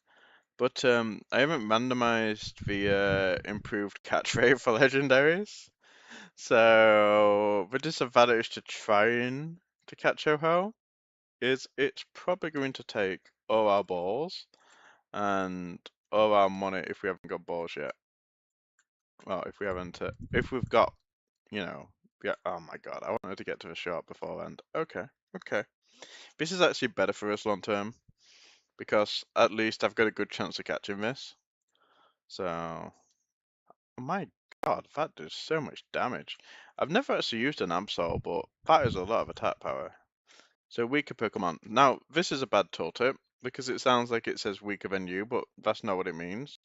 But I haven't randomized the improved catch rate for legendaries. So the disadvantage to trying to catch Ho-Ho is it's probably going to take all our balls and all our money if we haven't got balls yet. Well, if we've got, yeah, oh my god, I wanted to get to the shop beforehand. Okay, okay. This is actually better for us long term because at least I've got a good chance of catching this. So, oh my god, that does so much damage. I've never actually used an Absol, but that is a lot of attack power. So weaker Pokemon. Now, this is a bad tooltip because it sounds like it says weaker than you, but that's not what it means.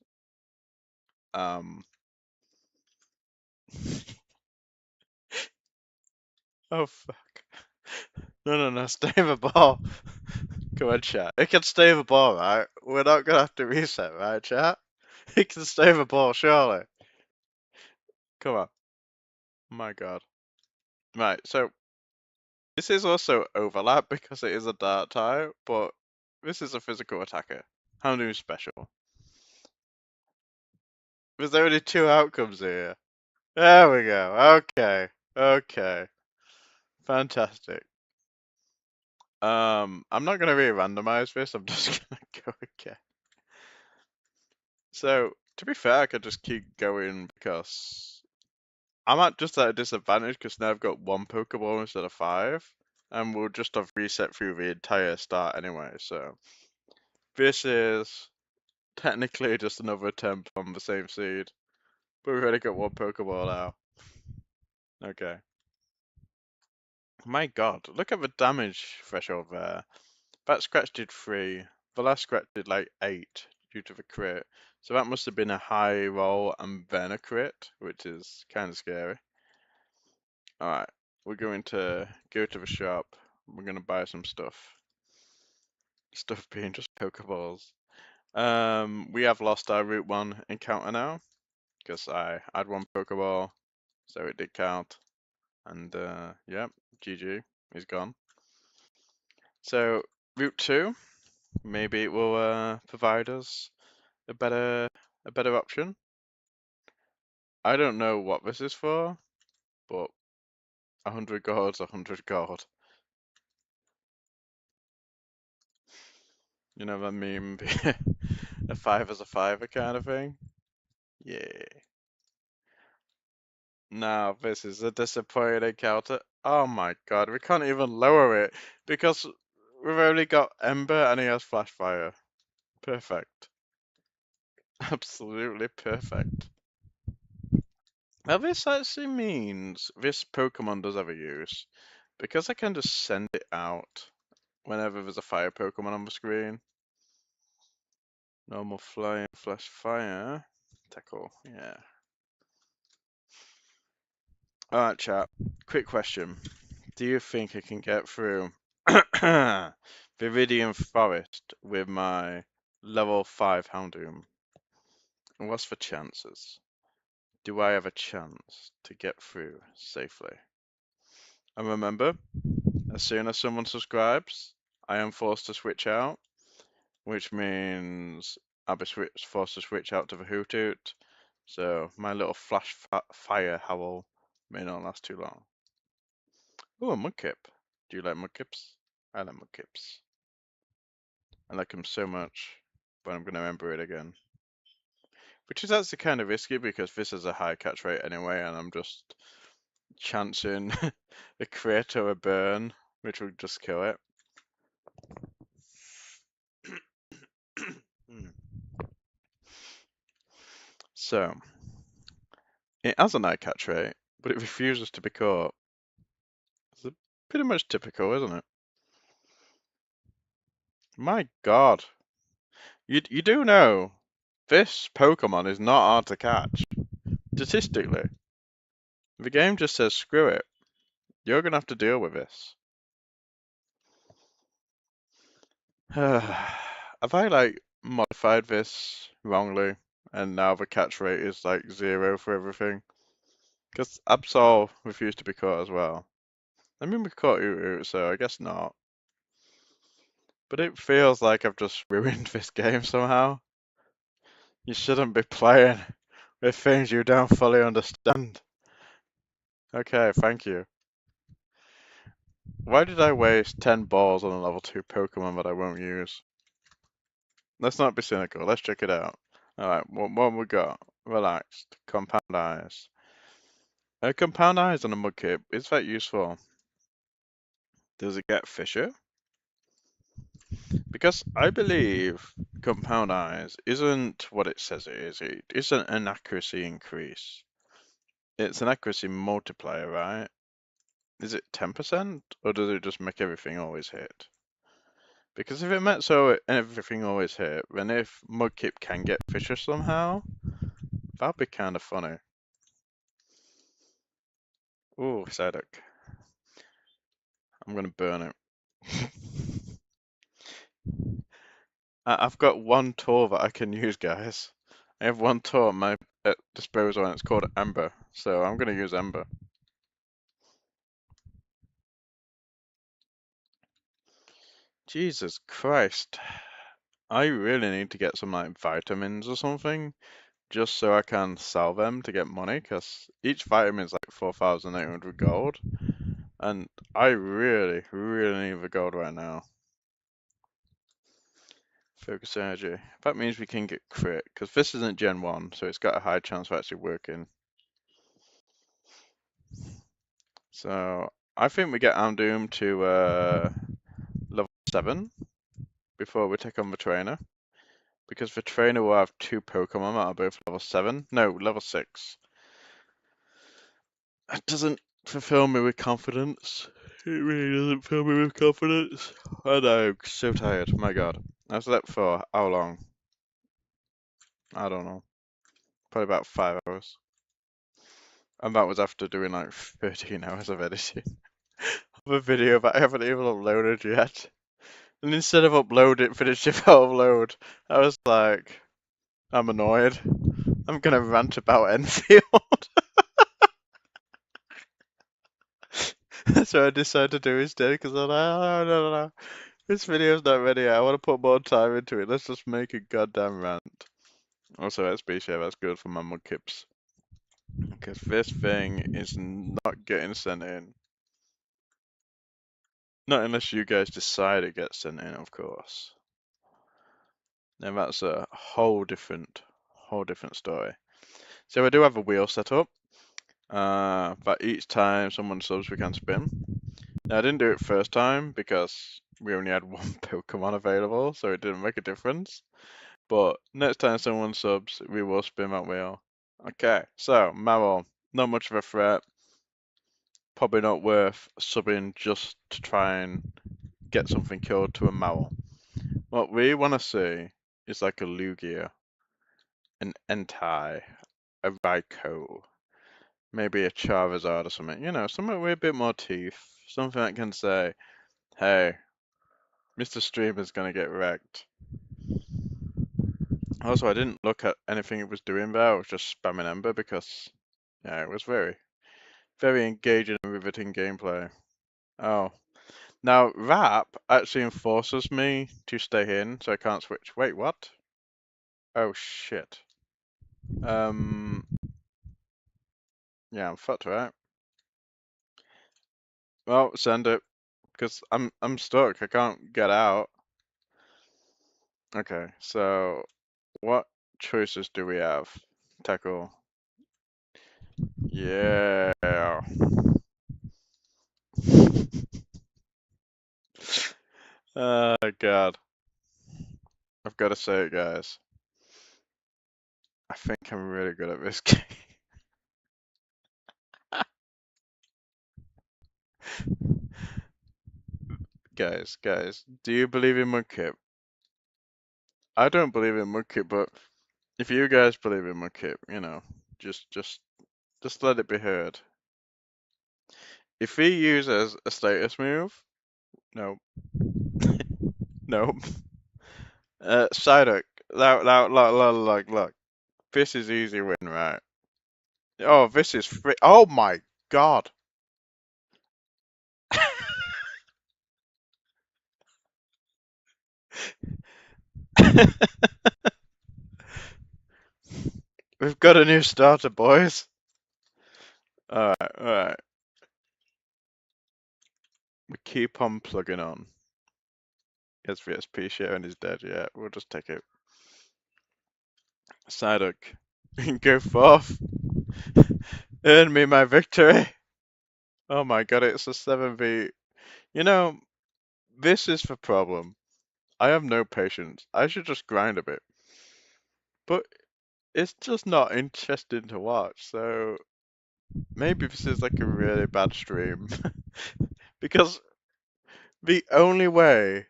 Um. Oh fuck. No, stay in the ball. Come on, chat. It can stay in the ball, right? We're not gonna have to reset, right, chat? It can stay in the ball, surely. Come on. My god. Right, so this is also overlap because it is a dart type, but this is a physical attacker. How new special? There's only two outcomes here. There we go. Okay. Okay. Fantastic. I'm not gonna re-randomize this, I'm just gonna go again. So, to be fair, I could just keep going because I'm at just at a disadvantage because now I've got one Pokeball instead of five, and we'll just have reset through the entire start anyway, so this is technically just another attempt on the same seed, but we've already got one Pokeball now. Okay. My god, look at the damage threshold there. That scratch did 3, the last scratch did like 8 due to the crit, so that must have been a high roll and then a crit, which is kind of scary. Alright, we're going to go to the shop, we're going to buy some stuff. Stuff being just Pokeballs. We have lost our Route 1 encounter now, because I had one Pokeball, so it did count. And yeah, GG, he's gone. So, Route 2, maybe it will provide us a better option. I don't know what this is for, but 100 gold's 100 gold. You know that meme? A 5 is a 5 kind of thing? Yeah. Now this is a disappointing encounter. Oh my god, we can't even lower it because we've only got Ember and he has Flash Fire. Perfect. Absolutely perfect. Now this actually means this Pokemon does have a use because I can just send it out whenever there's a fire Pokemon on the screen. Normal flying, Flash Fire. Tackle, yeah. Alright, chat. Quick question. Do you think I can get through Viridian Forest with my level 5 Houndoom? And what's the chances? Do I have a chance to get through safely? And remember, as soon as someone subscribes, I am forced to switch out, which means I'll be forced to switch out to the Hoothoot, so my little fire howl may not last too long. Oh, a Mudkip. Do you like Mudkips? I like Mudkips. I like them so much, but I'm going to remember it again. Which is actually kind of risky because this is a high catch rate anyway, and I'm just chancing a crit or a burn, which would just kill it. So, it has a high catch rate, but it refuses to be caught. It's pretty much typical, isn't it? My god. You do know, this Pokemon is not hard to catch. Statistically. The game just says screw it. You're gonna have to deal with this. Have I like modified this wrongly and now the catch rate is like 0 for everything? Because Absol refused to be caught as well. I mean we caught Utu, so I guess not. But it feels like I've just ruined this game somehow. You shouldn't be playing with things you don't fully understand. Okay, thank you. Why did I waste 10 balls on a level 2 Pokemon that I won't use? Let's not be cynical, let's check it out. Alright, what have we got? Relaxed. Compound Eyes. Compound Eyes on a Mudkip, is that useful? Does it get Fisher? Because I believe Compound Eyes isn't what it says it is. It isn't an accuracy increase. It's an accuracy multiplier, right? Is it 10%? Or does it just make everything always hit? Because if it meant so everything always hit, then if Mudkip can get Fisher somehow, that'd be kind of funny. Ooh, Psyduck. I'm gonna burn it. I've got one tool that I can use, guys. I have one tool at my disposal and it's called Ember, so I'm gonna use Ember. Jesus Christ. I really need to get some like vitamins or something just so I can sell them to get money because each vitamin is like 4,800 gold and I really, really need the gold right now. Focus energy. That means we can get crit because this isn't Gen 1, so it's got a high chance of actually working. So I think we get Amdoom to level 7 before we take on the trainer. Because the trainer will have 2 Pokemon that are both level 7. No, level 6. That doesn't fulfill me with confidence. It really doesn't fill me with confidence. I know, so tired. My god. I slept for how long? I don't know. Probably about 5 hours. And that was after doing like 13 hours of editing of a video that I haven't even uploaded yet. And instead of finishing the upload, I was like, I'm annoyed. I'm gonna rant about Enfield. So I decided to do instead because I'm like, oh, no. This video's not ready. I want to put more time into it. Let's just make a goddamn rant. Also, SB share, that's good for my Mudkips. Because this thing is not getting sent in. Not unless you guys decide it gets sent in, of course. Then that's a whole different story. So I do have a wheel set up. But each time someone subs, we can spin. Now, I didn't do it first time because we only had one Pokemon available, so it didn't make a difference. But next time someone subs, we will spin that wheel. Okay, so Marrow, not much of a threat. Probably not worth subbing just to try and get something killed to a Marrow. What we want to see is like a Lugia, an Entei, a Raikou, maybe a Charizard or something. You know, something with a bit more teeth. Something that can say, hey, Mr. Streamer's gonna get wrecked. Also, I didn't look at anything it was doing there. I was just spamming Ember because, yeah, it was very, very engaging and riveting gameplay. Oh, now Rap actually enforces me to stay in, so I can't switch. Wait, what? Oh shit. Um, yeah, I'm fucked, right? Well, send it, because I'm stuck. I can't get out. Okay, so what choices do we have? Tackle. Yeah. Oh God. I've got to say it, guys. I think I'm really good at this game. Guys, do you believe in Mudkip? I don't believe in Mudkip, but if you guys believe in Mudkip, you know, just just just let it be heard. If he uses a status move, no, no. Psyduck, look. This is easy win, right? Oh, this is free. Oh my God. We've got a new starter, boys. Alright. We keep on plugging on. Yes, VSP sharing is dead, yeah. We'll just take it. Psyduck, go forth. Earn me my victory. Oh my God, it's a 7v. You know, this is the problem. I have no patience. I should just grind a bit. But it's just not interesting to watch, so maybe this is like a really bad stream. Because the only way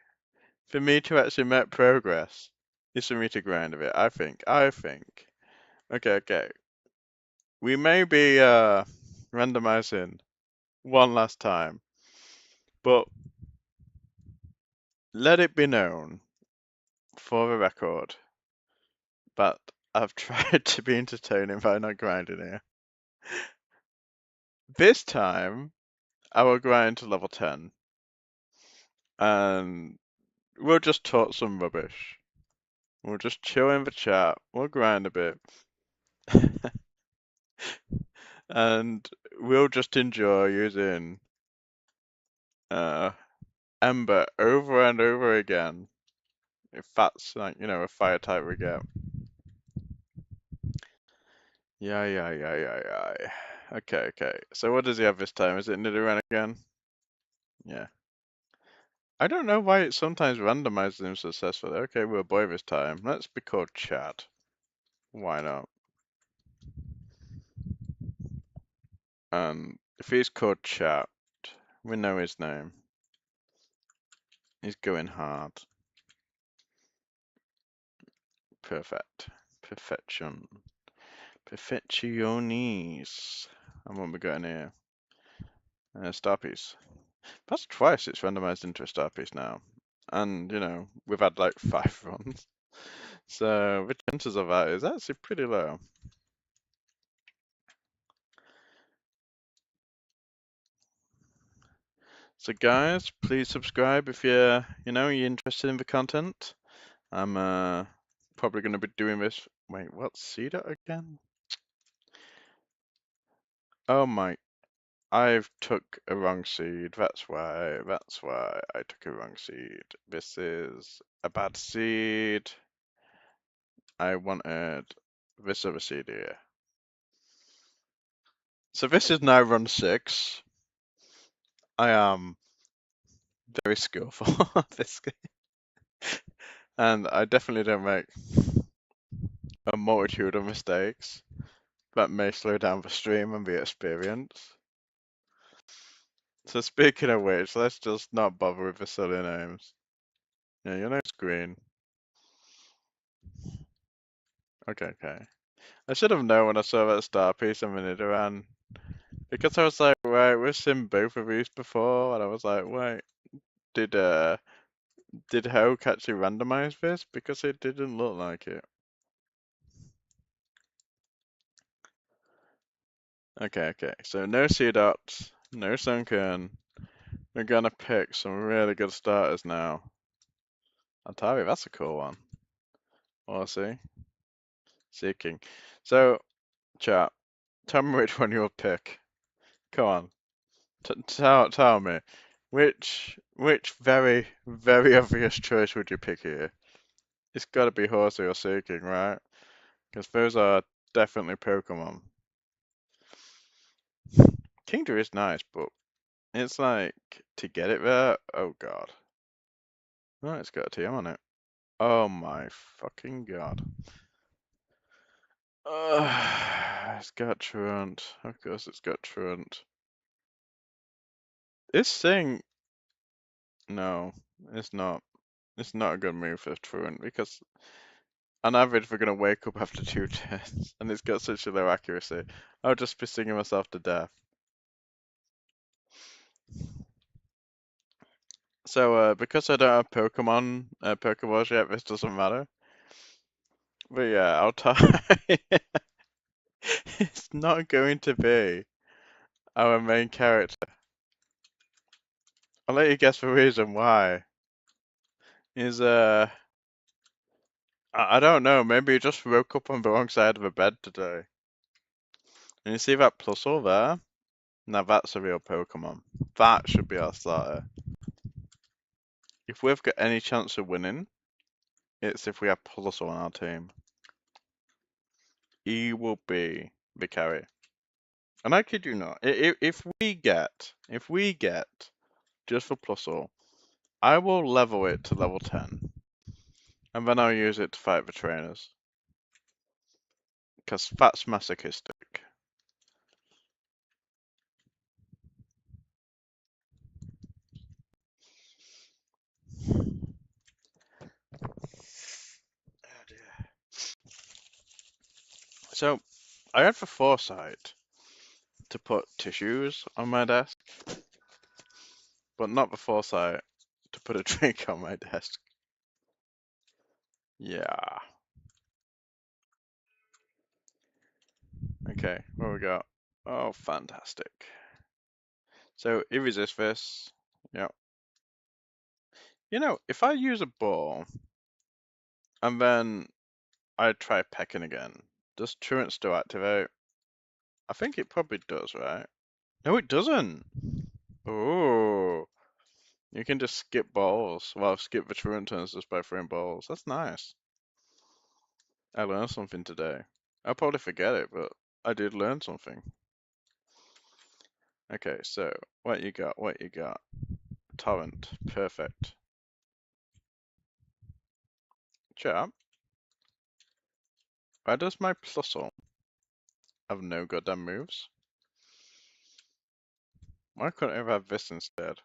for me to actually make progress is for me to grind a bit, I think. Okay. We may be randomizing one last time, but let it be known for the record that I've tried to be entertaining by not grinding here. This time, I will grind to level 10, and we'll just talk some rubbish. We'll just chill in the chat, we'll grind a bit, and we'll just enjoy using uh, Ember over and over again. If that's like, you know, a fire type we get. Yeah. Okay. So what does he have this time? Is it Nidoran again? Yeah. I don't know why it sometimes randomizes him successfully. Okay, we're a boy this time. Let's be called Chad. Why not? And if he's called Chat, we know his name. He's going hard. Perfect. Perfection. Perfectionis. And what we got in here? Star piece. That's twice it's randomized into a star piece now. And, you know, we've had like 5 runs. So the chances of that is actually pretty low. So guys, please subscribe if you're interested in the content. I'm probably going to be doing this. Wait, what's Cedar again? Oh my, I've took a wrong seed. That's why I took a wrong seed. This is a bad seed. I wanted this other seed here. So this is now run 6. I am very skillful at this game. And I definitely don't make a multitude of mistakes that may slow down the stream and the experience. So speaking of which, let's just not bother with the silly names. Yeah, your name's Green. Okay. I should have known when I saw that star piece a minute around. Because I was like, wait, we've seen both of these before, and I was like, wait, did Hoke actually randomize this? Because it didn't look like it. Okay. So no Seedots, no Sunkern. We're gonna pick some really good starters now. Atari, that's a cool one. We'll see. Seeking. So, chat, tell me which one you'll pick. Come on. Tell me. Which very, very obvious choice would you pick here? It's gotta be Horsey or Seeking, right? Because those are definitely Pokemon. Kingdra is nice, but it's like, to get it there, oh god. Oh, it's got a TM on it. Oh my fucking god. It's got Truant. Of course it's got Truant. This thing... No, it's not. It's not a good move for Truant, because on average we're gonna wake up after 2 turns, and it's got such a low accuracy. I'll just be singing myself to death. So, because I don't have Pokeballs yet, this doesn't matter. But yeah, I'll tell it's not going to be our main character. I'll let you guess the reason why. Is I don't know, maybe you just woke up on the wrong side of the bed today. And you see that Plusle there? Now that's a real Pokemon. That should be our starter. If we've got any chance of winning, it's if we have Plusle on our team. He will be the carry. And I kid you not, if we get just for Plusle, I will level it to level 10. And then I'll use it to fight the trainers. Because that's masochistic. Oh dear. So, I had the foresight to put tissues on my desk, but not the foresight to put a drink on my desk. Yeah. Okay, what we got? Oh, fantastic. So, he resists this. Yep. You know, if I use a ball, and then I try pecking again, does Truant still activate? I think it probably does, right? No, it doesn't! Oh, you can just skip balls. Well, skip the Truant turns just by throwing balls. That's nice. I learned something today. I'll probably forget it, but I did learn something. Okay, so what you got? What you got? Torrent, perfect. Chap, why does my Plusle have no goddamn moves? Why couldn't I have this instead?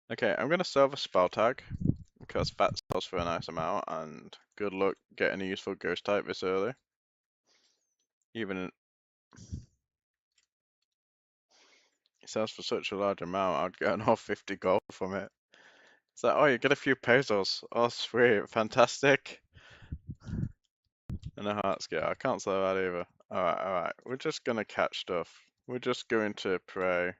Okay, I'm gonna sell the spell tag because that sells for a nice amount, and good luck getting a useful ghost type this early. Even it sells for such a large amount, I'd get another 50 gold from it. It's like, oh, you get a few pesos. Oh, sweet, fantastic. And a heart scale. I can't sell that either. Alright. We're just gonna catch stuff. We're just going to pray.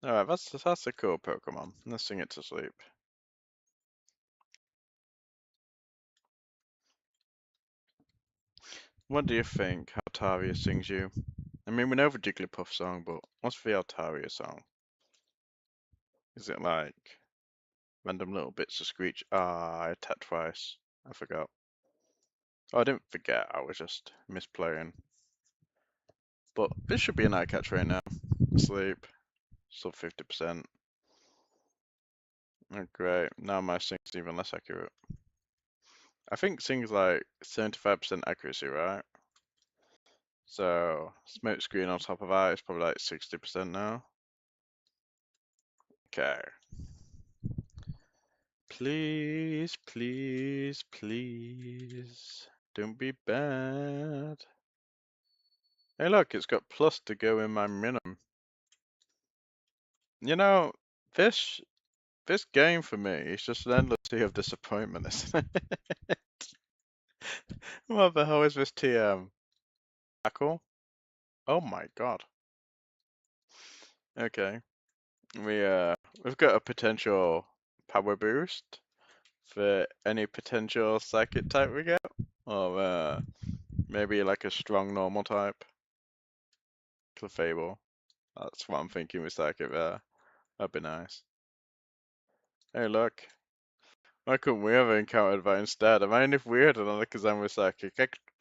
Alright, that's a cool Pokemon. Let's sing it to sleep. What do you think Altaria sings you? I mean, we know the Jigglypuff song, but what's the Altaria song? Is it like random little bits of screech? Ah, I attacked twice. I forgot. Oh, I didn't forget. I was just misplaying. But this should be an eye catch right now. Sleep, sub 50%. Oh, great. Now my sync's even less accurate. I think sync's like 75% accuracy, right? So smoke screen on top of that is probably like 60% now. Okay. Please, please, please. Don't be bad. Hey look, it's got plus to go in my minimum. You know, this this game for me is just an endless sea of disappointment, isn't it? What the hell is this TM? Tackle? Oh my god. Okay. We've got a potential power boost for any potential psychic type we get. Or maybe like a strong normal type. Clefable. That's what I'm thinking with psychic there. That'd be nice. Hey look. Why couldn't we have encountered that instead? I mean, if we had another Kazama Psychic,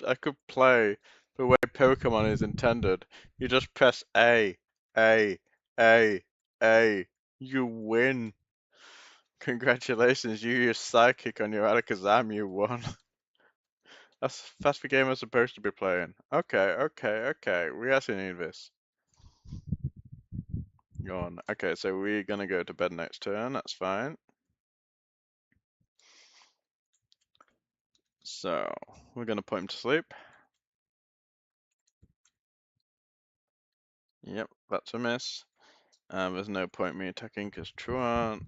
I could play the way Pokemon is intended. You just press A, A, A. You win. Congratulations, you used Psychic on your Alakazam, you won. That's the game I'm supposed to be playing. Okay. We actually need this. Go on. Okay, so we're gonna go to bed next turn, that's fine. So, we're gonna put him to sleep. Yep, that's a miss. There's no point me attacking because Truant.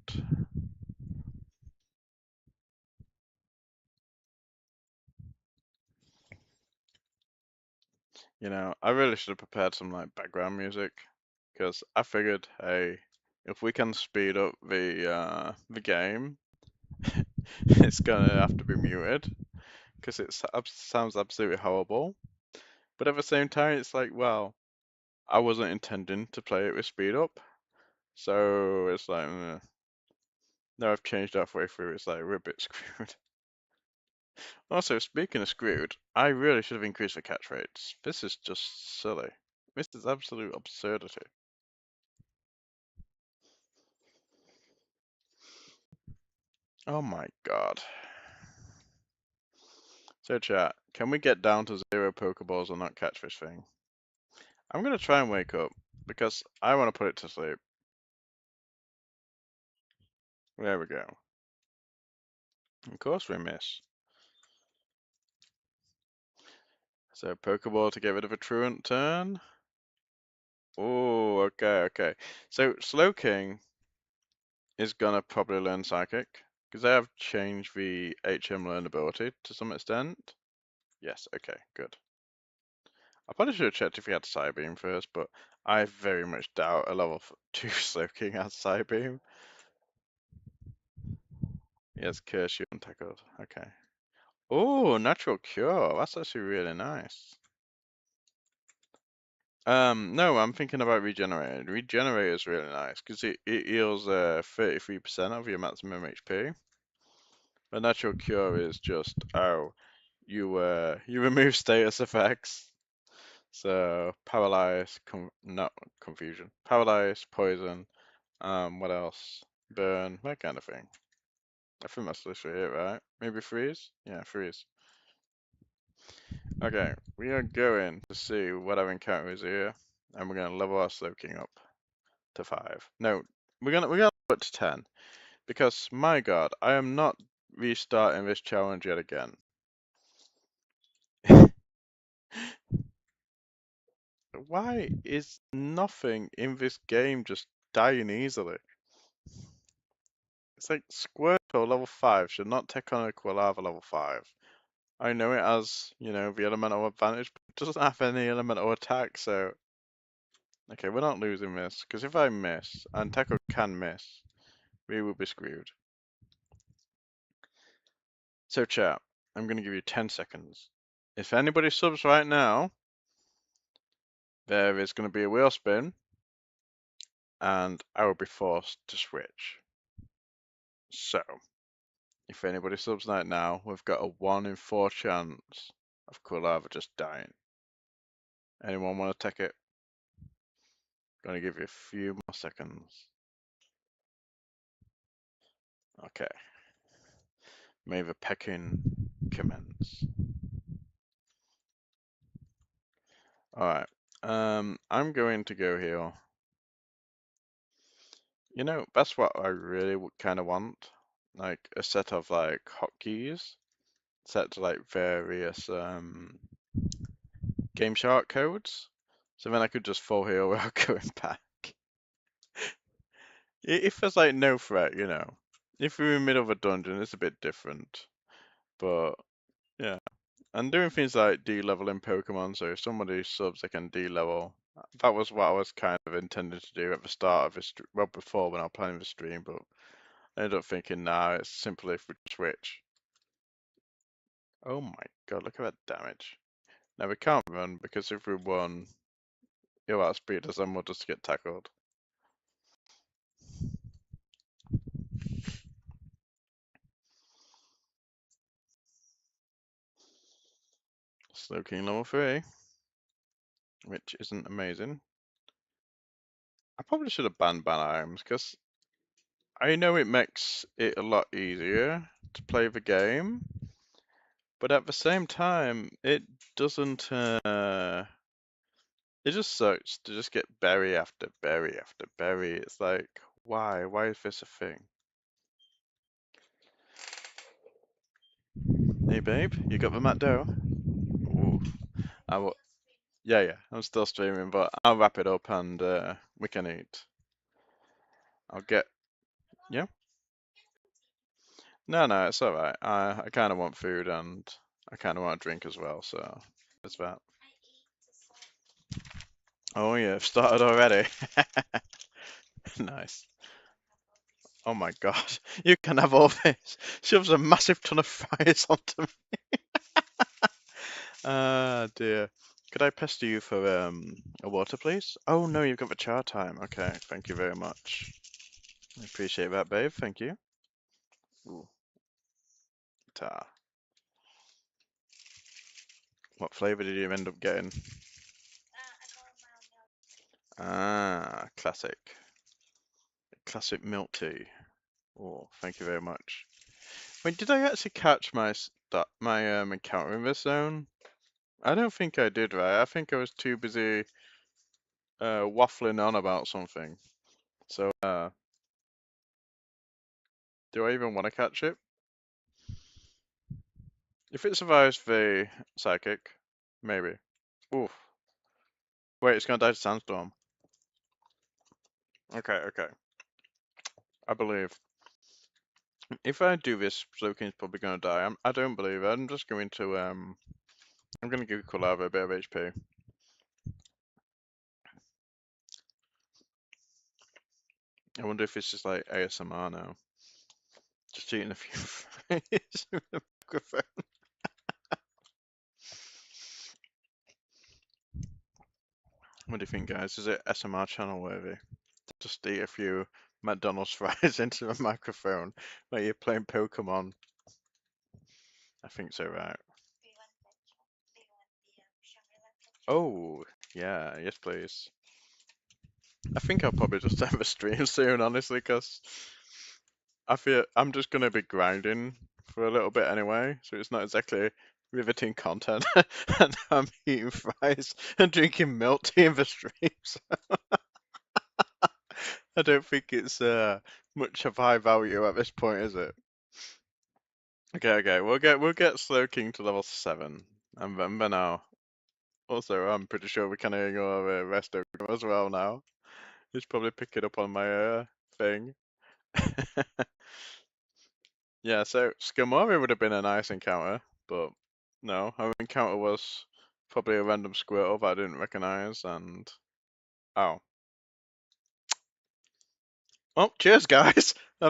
You know, I really should have prepared some like background music because I figured, hey, if we can speed up the game, it's gonna have to be muted because it sounds absolutely horrible. But at the same time, it's like, well, I wasn't intending to play it with speed up, so it's like, now I've changed halfway through. It's like we're a bit screwed. Also, speaking of screwed, I really should have increased the catch rates. This is just silly. This is absolute absurdity. Oh my god. So chat, can we get down to 0 Pokeballs and not catch this thing? I'm gonna try and wake up, because I want to put it to sleep. There we go. Of course we miss. So Pokeball to get rid of a Truant turn. Oh, okay. So Slowking is gonna probably learn Psychic, because they have changed the HM learn ability to some extent. Yes, okay, good. I probably should have checked if he had Psybeam first, but I very much doubt a level 2 Slowking has Psybeam. Yes, Curse you untackled. Okay. Oh, Natural Cure. That's actually really nice. No, I'm thinking about Regenerate. Regenerate is really nice because it heals 33% of your maximum HP. But Natural Cure is just, oh, you remove status effects. So paralyze, not confusion. Paralyze, poison, what else? Burn, that kind of thing. I think that's literally it, right? Maybe freeze? Yeah, freeze. Okay, we are going to see what our encounter is here, and we're gonna level our Slowking up to 5. No, we're gonna put to 10. Because my god, I am not restarting this challenge yet again. Why is nothing in this game just dying easily? It's like Squirtle level 5 should not take on a Quilava level 5. I know it has, the elemental advantage, but it doesn't have any elemental attack, so... Okay, we're not losing this, because if I miss, and Taco can miss, we will be screwed. So chat, I'm going to give you 10 seconds. If anybody subs right now, there is going to be a wheel spin, and I will be forced to switch. So, if anybody subs right now, we've got a 1 in 4 chance of Quilava just dying. Anyone want to take it? Gonna give you a few more seconds. Okay. May the pecking commence. Alright. I'm going to go here. You know, that's what I really kind of want. Like a set of like hotkeys set to like various Game Shark codes. So then I could just fall here without going back. If there's like no threat, you know. If we're in the middle of a dungeon, it's a bit different. But yeah. And doing things like de-leveling Pokemon, so if somebody subs, they can de-level. That was what I was kind of intended to do at the start of this, well, before when I was planning the stream, but I ended up thinking, nah, it's simply if we switch. Oh my god, look at that damage. Now we can't run because if we run, he'll outspeed us and we'll just get tackled. Slowking level 3, which isn't amazing. I probably should have banned ban items because I know it makes it a lot easier to play the game, but at the same time, it doesn't. It just sucks to just get berry after berry after berry. It's like, why? Why is this a thing? Hey, babe, you got the Matt Doe? Ooh, I will. Yeah, yeah, I'm still streaming, but I'll wrap it up and we can eat. I'll get. Yeah? No, no, it's alright. I kind of want food and I kind of want a drink as well, so there's that. Oh, yeah, I've started already. Nice. Oh my god, you can have all this. Shoves a massive ton of fries onto me. Ah, dear. Could I pester you for a water, please? Oh no, you've got the char time. Okay, thank you very much. I appreciate that, babe. Thank you. Ooh, tar. What flavor did you end up getting? Ah, classic. Classic milk tea. Oh, thank you very much. Wait, did I actually catch my encounter in this zone? I don't think I did, right? I think I was too busy waffling on about something. So, do I even want to catch it? If it survives the psychic, maybe. Oof. Wait, it's gonna die to sandstorm. Okay, okay. I believe. If I do this, Slowking's probably gonna die. I don't believe it. I'm just going to I'm gonna give Kulava a bit of HP. I wonder if it's just like ASMR now. Just eating a few fries with the microphone. What do you think, guys? Is it SMR channel worthy? Just eat a few McDonald's fries into a microphone like you're playing Pokemon. I think so, right? Oh, yeah, yes, please. I think I'll probably just have a stream soon, honestly, because I feel I'm just gonna be grinding for a little bit anyway, so it's not exactly riveting content. And I'm eating fries and drinking milk tea in the streams. I don't think it's much of high value at this point, is it? Okay, okay, we'll get Slow King to level 7, and then now. Also, I'm pretty sure we can ignore the rest of him as well now. He's probably picking up on my thing. Yeah, so Skamori would have been a nice encounter, but no, our encounter was probably a random squirtle that I didn't recognize, and oh. Well, cheers, guys. Have a